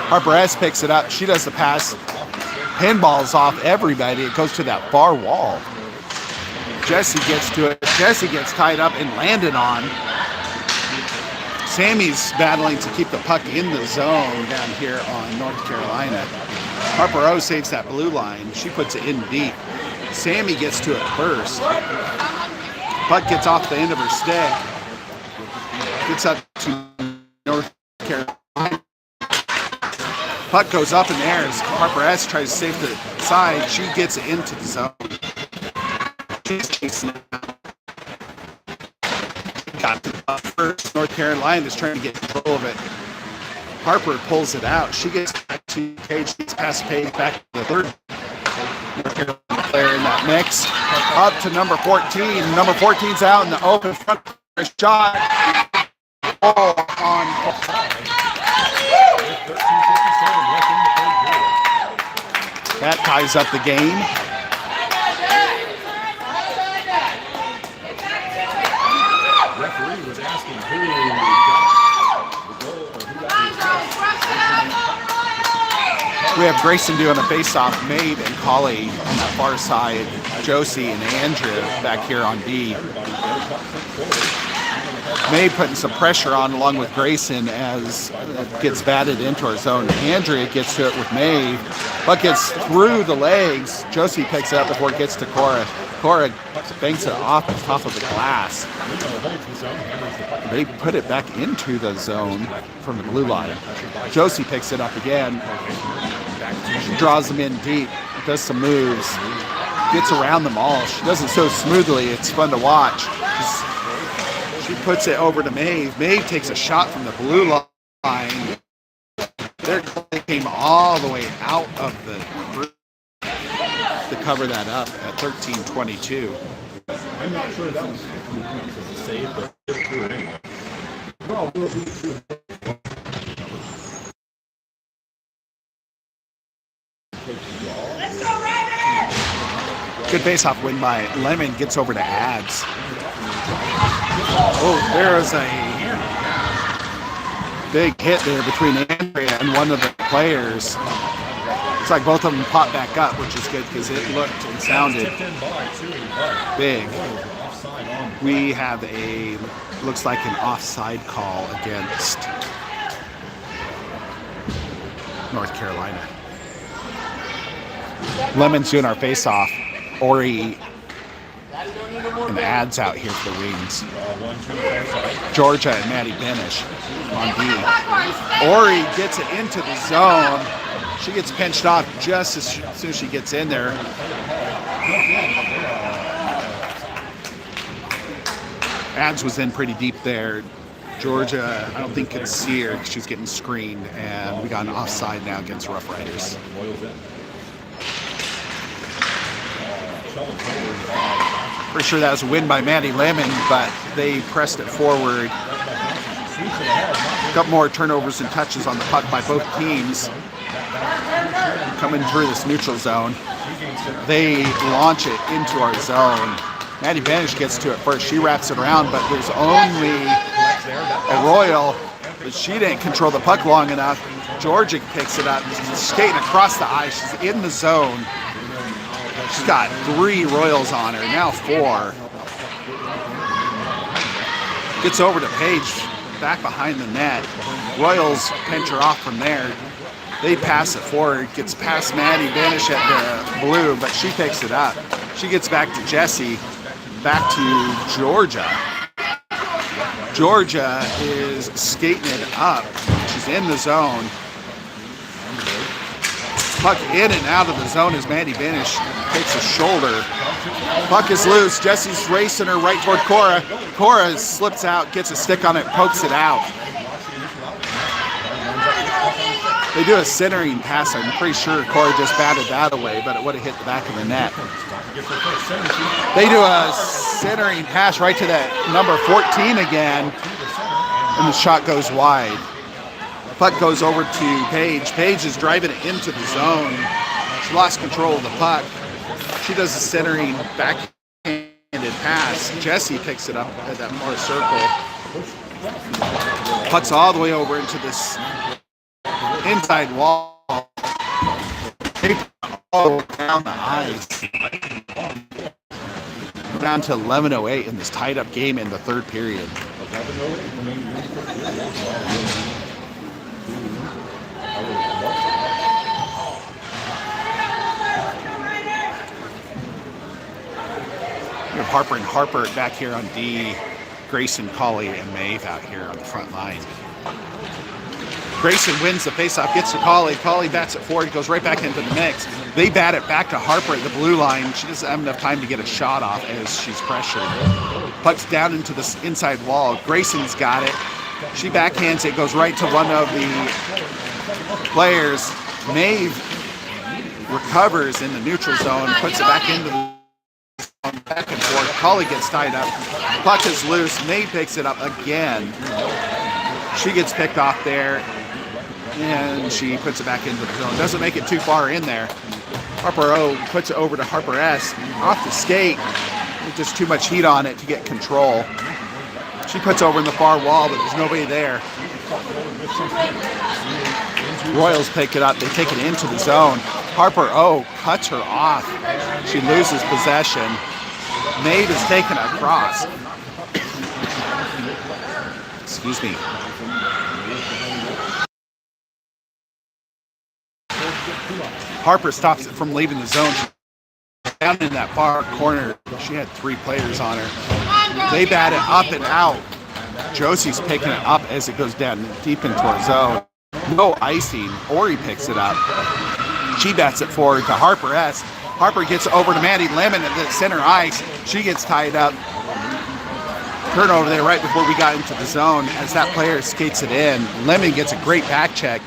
Harper S picks it up. She does the pass. Pinballs off everybody. It goes to that far wall. Jesse gets to it. Jesse gets tied up and landed on. Sammy's battling to keep the puck in the zone down here on North Carolina. Harper O saves that blue line. She puts it in deep. Sammy gets to it first. Puck gets off the end of her stick. Gets up to North Carolina. Puck goes up in the air as Harper S tries to save the side. She gets it into the zone. She's chasing it. Got the puck first. North Carolina is trying to get control of it. Harper pulls it out. She gets back to Paige. Gets past Paige back to the third. North Carolina player in that mix. Up to number 14. Number 14's out in the open front. A shot. Oh, on. That ties up the game. Referee was asking who got the goal or who got the We have Grayson doing a face-off. Maeve and Collie on the far side. Josie and Andrea back here on D. Maeve putting some pressure on along with Grayson as it gets batted into our zone. Andrea gets to it with Maeve. Puck gets through the legs. Josie picks it up before it gets to Cora. Cora banks it off the top of the glass. They put it back into the zone from the blue line. Josie picks it up again. She draws them in deep, does some moves, gets around them all. She does it so smoothly, it's fun to watch. She puts it over to Maeve. Maeve takes a shot from the blue line. They came all the way out of the group. cover that up at 13-22. I'm not sure that was a save, but it threw it anyway. Good face-off win by Lemon, gets over to Ads. Oh, there is a big hit there between Andrea and one of the players. Looks like both of them popped back up, which is good because it looked and sounded big. We have looks like an offside call against North Carolina. Lemon's doing our face-off. Ori and Ads out here for the Wings. Georgia and Maddie Benish on D. Ori gets it into the zone. She gets pinched off just as soon as she gets in there. Ads was in pretty deep there. Georgia, I don't think could see her because she's getting screened, and we got an offside now against Rough Riders. Pretty sure that was a win by Maddie Lemon, but they pressed it forward. A couple more turnovers and touches on the puck by both teams. Coming through this neutral zone. They launch it into our zone. Maddie Banish gets to it first. She wraps it around, but there's only a Royal, but she didn't control the puck long enough. Georgia picks it up. She's skating across the ice. She's in the zone. She's got 3 Royals on her, now 4. Gets over to Paige, back behind the net. Royals pinch her off from there. They pass it forward, gets past Maddie Banish at the blue, but she picks it up. She gets back to Jesse, back to Georgia. Georgia is skating it up. She's in the zone. Puck in and out of the zone as Maddie Banish takes a shoulder. Puck is loose. Jesse's racing her right toward Cora. Cora slips out, gets a stick on it, pokes it out. They do a centering pass. I'm pretty sure Cora just batted that away, but it would have hit the back of the net. They do a centering pass right to that number 14 again, and the shot goes wide. Puck goes over to Paige. Paige is driving it into the zone. She lost control of the puck. She does a centering backhanded pass. Jesse picks it up at that far circle. Puck's all the way over into this inside wall. They all down the ice. Down to 11:08 in this tied-up game in the third period. We have Harper and Harper back here on D. Grayson, Colley, and Maeve out here on the front line. Grayson wins the faceoff, gets to Colley. Colley bats it forward, goes right back into the mix. They bat it back to Harper at the blue line. She doesn't have enough time to get a shot off as she's pressured. Puck's down into this inside wall. Grayson's got it. She backhands it, goes right to one of the players. Maeve recovers in the neutral zone, puts it back into the back and forth. Colley gets tied up. Puck is loose. Maeve picks it up again. She gets picked off there, and she puts it back into the zone. Doesn't make it too far in there. Harper O puts it over to Harper S. Off the skate. With just too much heat on it to get control. She puts over in the far wall, but there's nobody there. Royals pick it up. They take it into the zone. Harper O cuts her off. She loses possession. Maeve is taken across. Excuse me. Harper stops it from leaving the zone. Down in that far corner, she had 3 players on her. They bat it up and out. Josie's picking it up as it goes down deep into our zone. No icing. Ori picks it up. She bats it forward to Harper S. Harper gets over to Maddie Lemon at the center ice. She gets tied up. Turnover there right before we got into the zone as that player skates it in. Lemon gets a great back check.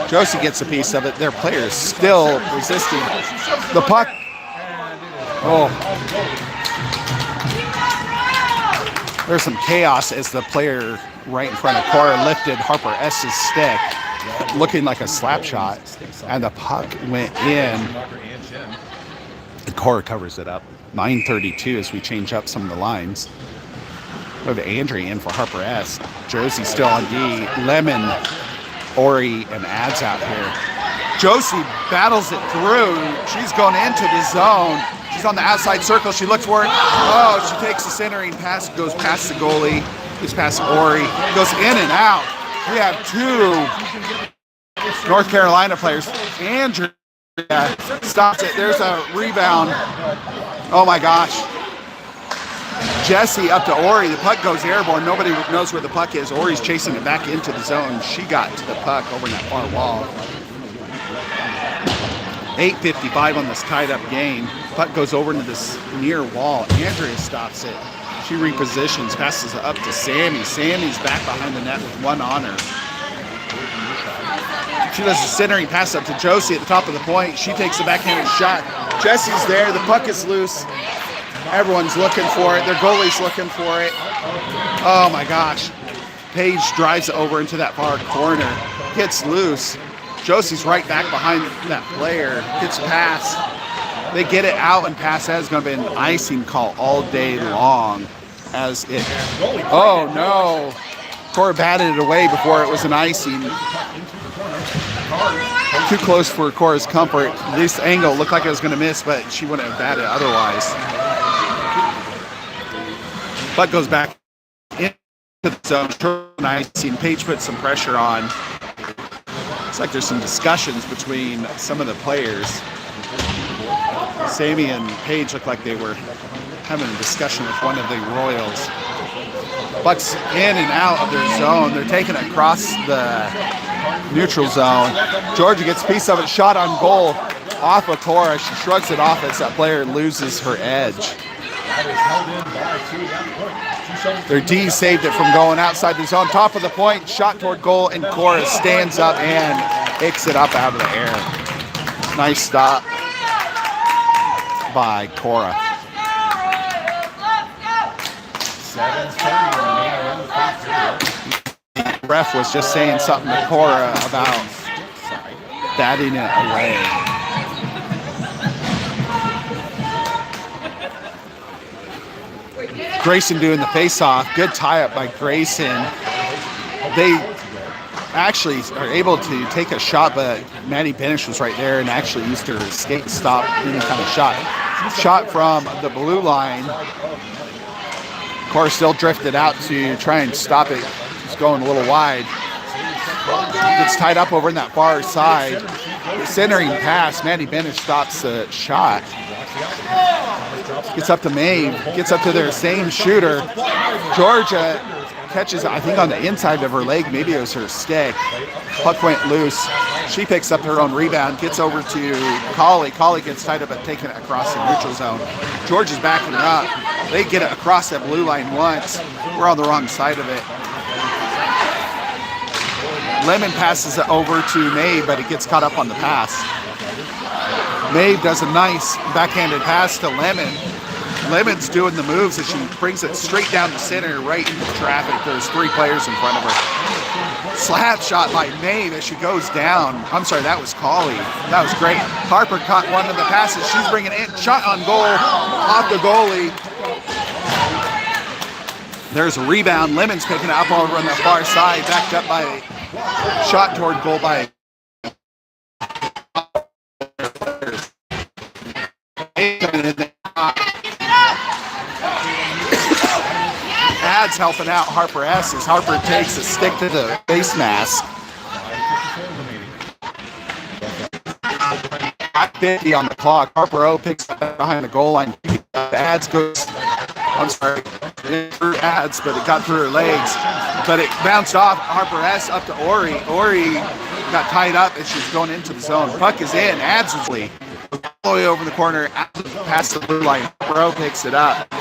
Josie gets a piece of it. Their player is still resisting. The puck Oh. There's some chaos as the player right in front of Cora lifted Harper S's stick, looking like a slap shot, and the puck went in. And Cora covers it up. 9:32 as we change up some of the lines. We have Andre in for Harper S. Josie still on D. Lemon, Ori, and Ads out here. Josie battles it through. She's going into the zone. She's on the outside circle. She looks for it. Oh, she takes the centering pass, goes past the goalie, goes past Ori, goes in and out. We have two North Carolina players. Andrea stops it. There's a rebound. Oh my gosh. Jesse up to Ori. The puck goes airborne. Nobody knows where the puck is. Ori's chasing it back into the zone. She got to the puck over in that far wall. 8:55 on this tied-up game. Puck goes over into this near wall. Andrea stops it. She repositions, passes it up to Sammy. Sammy's back behind the net with one on her. She does a centering pass up to Josie at the top of the point. She takes the backhanded shot. Jesse's there. The puck is loose. Everyone's looking for it. Their goalie's looking for it. Oh my gosh. Paige drives it over into that far corner. Gets loose. Josie's right back behind that player. Gets past. They get it out, and pass has going to be an icing call all day long. As it. Oh no. Cora batted it away before it was an icing. Too close for Cora's comfort. This angle looked like it was going to miss, but she wouldn't have batted otherwise. Puck goes back into the zone. Icing. Paige puts some pressure on. Looks like there's some discussions between some of the players. Sammy and Paige look like they were having a discussion with one of the Royals. Puck's in and out of their zone. They're taking it across the neutral zone. Georgia gets a piece of it, shot on goal off of Cora. She shrugs it off as that player loses her edge. Their D saved it from going outside the zone. Top of the point, shot toward goal, and Cora stands up and picks it up out of the air. Nice stop by Cora. The ref was just saying something to Cora about batting it away. Grayson doing the face-off. Good tie-up by Grayson. They actually are able to take a shot, but Maddie Benish was right there and actually used her skate to stop any kind of shot. Shot from the blue line. Cora still drifted out to try and stop it. It's going a little wide. Gets tied up over in that far side. The centering pass. Maddie Benish stops the shot. Gets up to Maeve. Gets up to their same shooter. Georgia catches, I think, on the inside of her leg. Maybe it was her stick. Puck went loose. She picks up her own rebound. Gets over to Colley. Colley gets tied up and taken it across the neutral zone. Georgia's backing her up. They get it across that blue line once. We're on the wrong side of it. Lemon passes it over to Maeve, but it gets caught up on the pass. Maeve does a nice backhanded pass to Lemon. Lemon's doing the moves as she brings it straight down the center, right into traffic. There's three players in front of her. Slap shot by Maeve as she goes down. I'm sorry, that was Colley. That was great. Harper caught one of the passes. She's bringing it in. Shot on goal, off the goalie. There's a rebound. Lemon's picking it up over on the far side, backed up by shot toward goal by Ads helping out Harper S as Harper takes a stick to the face mask. 50 on the clock. Harper O picks up behind the goal line. Ads goes, I'm sorry, it through Ads, but it got through her legs. But it bounced off Harper S up to Ori. Ori got tied up as she's going into the zone. Puck is in. Ads is all the way over the corner, past the blue line. Harper O picks it up.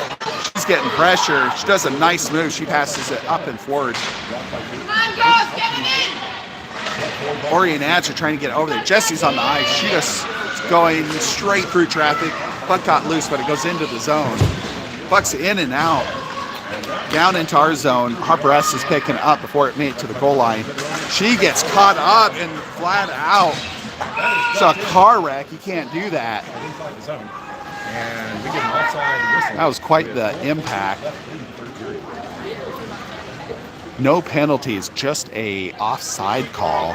She's getting pressure. She does a nice move. She passes it up and forward. Come on, girls, get it in! Ori and Ads are trying to get over there. Jesse's on the ice. She just is going straight through traffic. Puck got loose, but it goes into the zone. Puck's in and out. Down into our zone. Harper S is picking up before it made it to the goal line. She gets caught up and flat out. It's a car wreck. You can't do that. That was quite the impact. No penalties, just a offside call.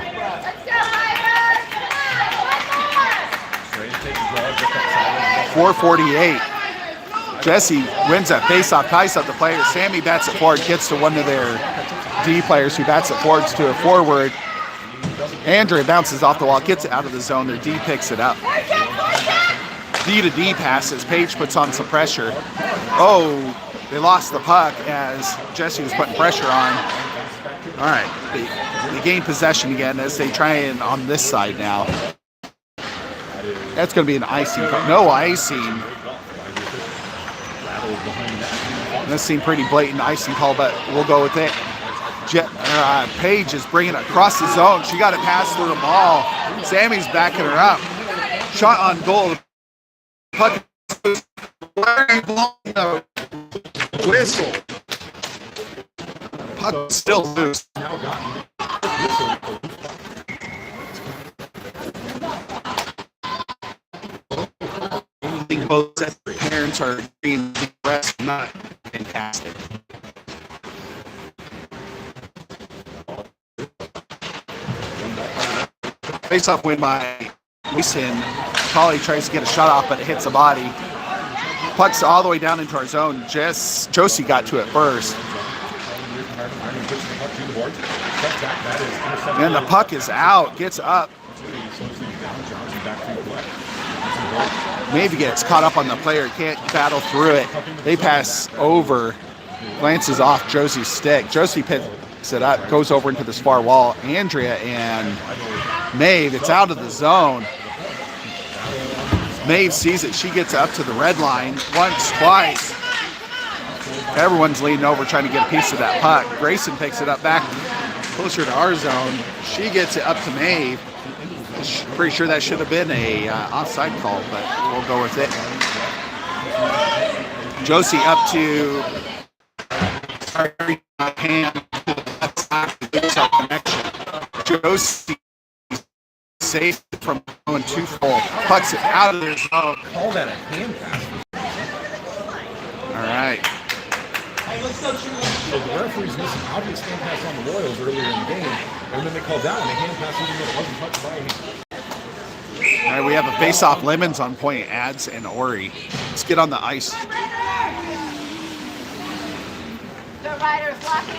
4:48. Jesse wins that faceoff, ties up the player. Sammy bats it forward, gets to one of their D players who bats it forwards to a forward. Andrea bounces off the wall, gets it out of the zone. Their D picks it up. D to D passes. Paige puts on some pressure. Oh, they lost the puck as Jesse was putting pressure on. All right, they gain possession again as they try and on this side now. That's going to be an icing. No icing. This seemed pretty blatant icing call, but we'll go with it. Paige is bringing it across the zone. She got it passed through the ball. Sammy's backing her up. Shot on goal. Puck whistle. Puck still loose. Both sets of parents are being impressed, not fantastic. Face-off win by Mason. Polly tries to get a shot off, but it hits the body. Puck's all the way down into our zone. Josie got to it first. And the puck is out, gets up. Maybe gets caught up on the player, can't battle through it. They pass over, glances off Josie's stick. Josie picks it up, goes over into this far wall. Andrea and Maeve, it's out of the zone. Maeve sees it, she gets up to the red line once, twice. Everyone's leaning over trying to get a piece of that puck. Grayson picks it up back closer to our zone. She gets it up to Maeve. Pretty sure that should have been a offside call, but we'll go with it. Josie up to hand connection. Josie safe from going too full. Pucks it out of their zone. Call that a hand pass. All right. So the referee's missing obvious hand pass on the Royals earlier in the game, and then they called down a hand pass even though it wasn't touched by him. All right, we have a face-off. Lemons on point, Ads and Ori. Let's get on the ice. The riders lock in.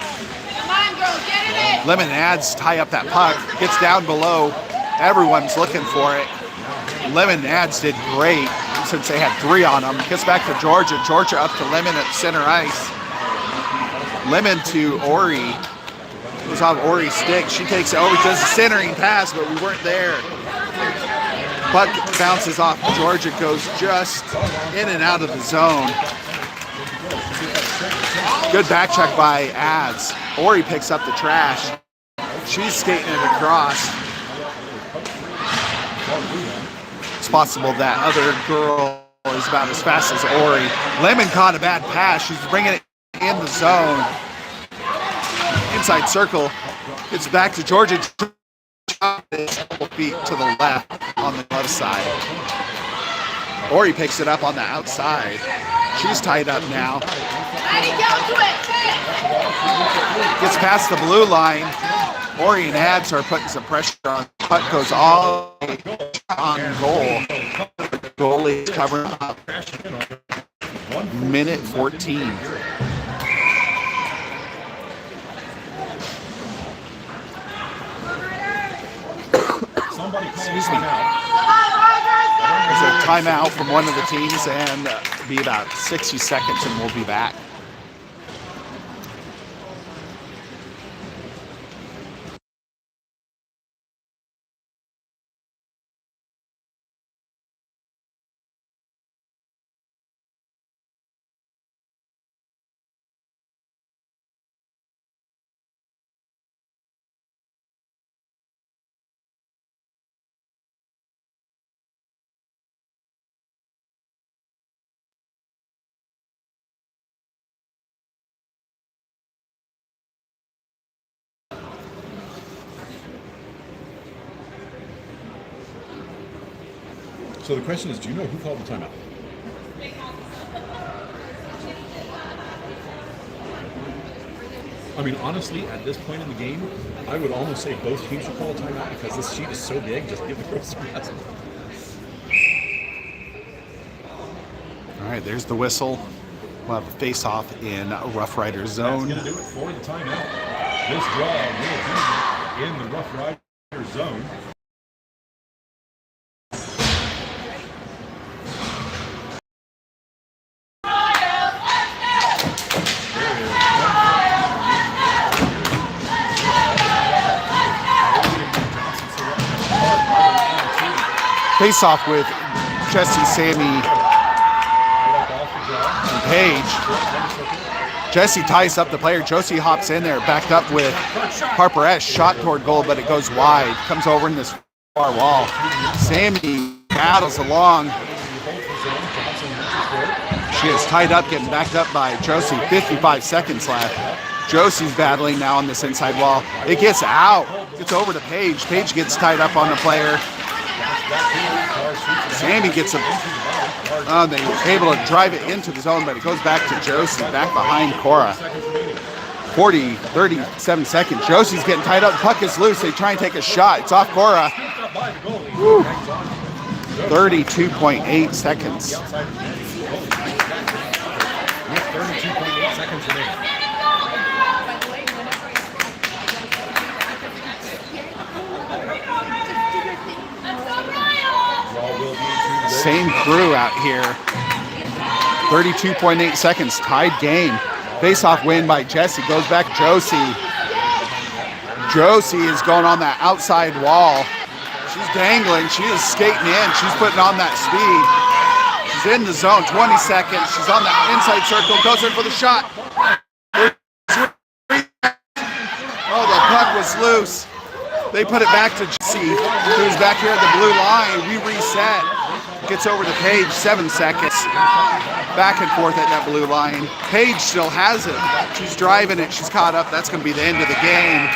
Come on, girls, get it in. Lemon and Ads tie up that puck. Gets down below. Everyone's looking for it. Lemon and Ads did great since they had 3 on them. Gets back to Georgia. Georgia up to Lemon at center ice. Lemon to Ori. It was on Ori's stick. She takes it over, does a centering pass, but we weren't there. Puck bounces off. Georgia goes just in and out of the zone. Good back check by Ads. Ori picks up the trash. She's skating it across. It's possible that other girl is about as fast as Ori. Lemon caught a bad pass. She's bringing it in the zone. Inside circle. It's back to Georgia. Feet to the left on the left side. Ori picks it up on the outside. She's tied up now. Gets past the blue line. Ori and Ads are putting some pressure on. Puck goes all on goal. The goalie is covering up. Minute 14. Excuse me. There's a timeout from one of the teams and be about 60 seconds and we'll be back. So the question is, do you know who called the timeout? I mean, honestly, at this point in the game, I would almost say both teams should call a timeout because this sheet is so big. Just give the girls some rest. All right, there's the whistle. We'll have a face-off in Rough Rider zone. That's going to do it for the timeout. This draw will be in the Rough Rider zone. Face-off with Jesse, Sammy, and Paige. Jesse ties up the player. Josie hops in there, backed up with Harper S. Shot toward goal, but it goes wide. Comes over in this far wall. Sammy battles along. She is tied up, getting backed up by Josie. 55 seconds left. Josie's battling now on this inside wall. It gets out. Gets over to Paige. Paige gets tied up on the player. Sammy gets they're able to drive it into the zone, but it goes back to Josie, back behind Cora. 37 seconds. Josie's getting tied up. Puck is loose. They try and take a shot. It's off Cora. 32.8 seconds. 32.8 seconds remaining. Same crew out here. 32.8 seconds, tied game. Face-off win by Jesse. Goes back Josie. Josie is going on that outside wall. She's dangling. She is skating in. She's putting on that speed. She's in the zone. 20 seconds. She's on that inside circle. Goes in for the shot. Oh, the puck was loose. They put it back to Jesse, who's back here at the blue line. We reset. Gets over to Paige, 7 seconds. Back and forth at that blue line. Paige still has it. She's driving it. She's caught up. That's going to be the end of the game.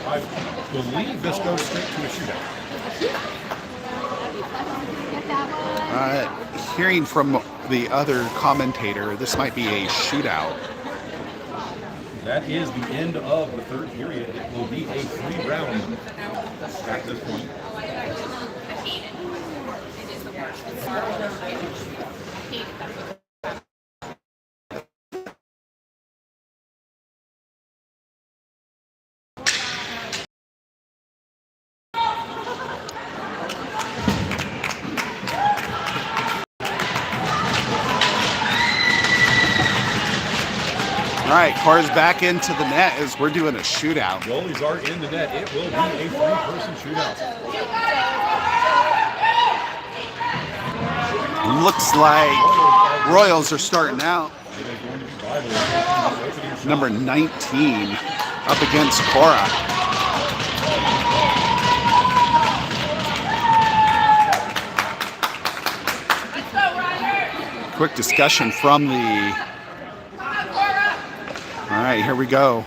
I believe this goes straight to a shootout. Hearing from the other commentator, this might be a shootout. That is the end of the third period. It will be a 3-round at this point. All right, Cora's back into the net as we're doing a shootout. Goalies are in the net. It will be a 3-person shootout. Looks like Royals are starting out. Number 19 up against Cora. Quick discussion from the... All right, here we go.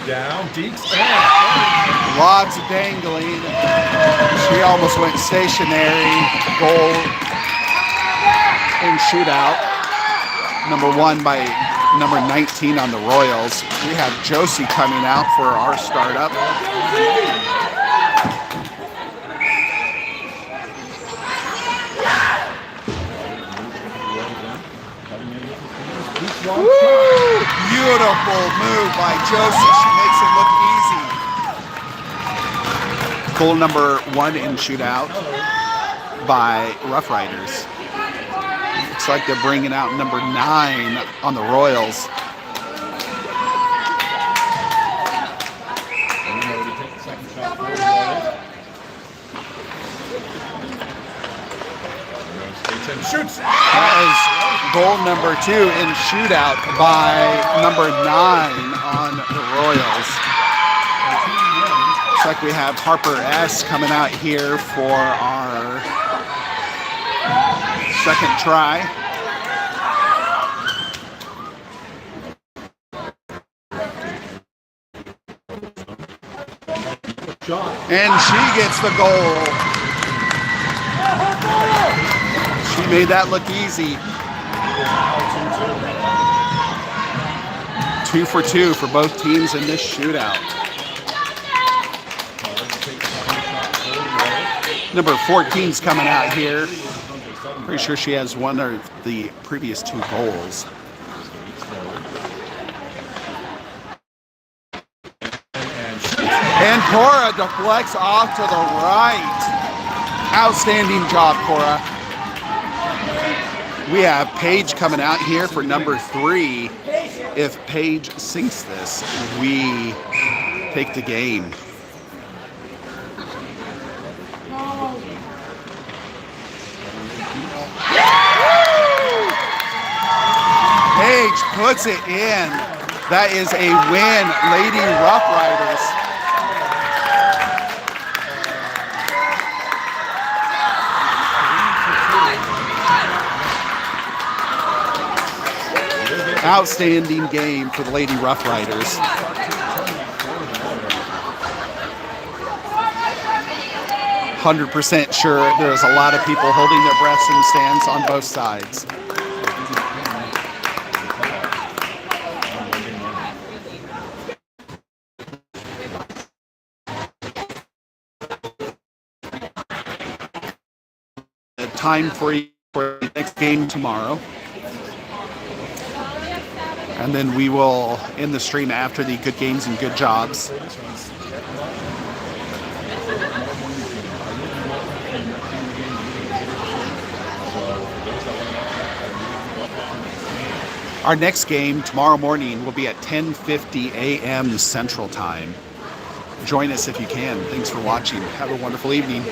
Down, deep. Lots of dangling. She almost went stationary. Goal in shootout. Number 1 by number 19 on the Royals. We have Josie coming out for our startup. Woo! Beautiful move by Josie. She makes it look easy. Goal number 1 in shootout by Rough Riders. Looks like they're bringing out number 9 on the Royals. Shoots. That is goal number 2 in shootout by number 9 on the Royals. Looks like we have Harper S. coming out here for our second try. And she gets the goal. She made that look easy. 2 for 2 for both teams in this shootout. Number 14's coming out here. Pretty sure she has one of the previous 2 goals. And Cora deflects off to the right. Outstanding job, Cora. We have Paige coming out here for number 3. If Paige sinks this, we take the game. Paige puts it in. That is a win, Lady Rough Riders. Outstanding game for the Lady Rough Riders. 100% sure there's a lot of people holding their breaths in the stands on both sides. Time for the next game tomorrow. And then we will end the stream after the good games and good jobs. Our next game tomorrow morning will be at 10:50 a.m. Central Time. Join us if you can. Thanks for watching. Have a wonderful evening.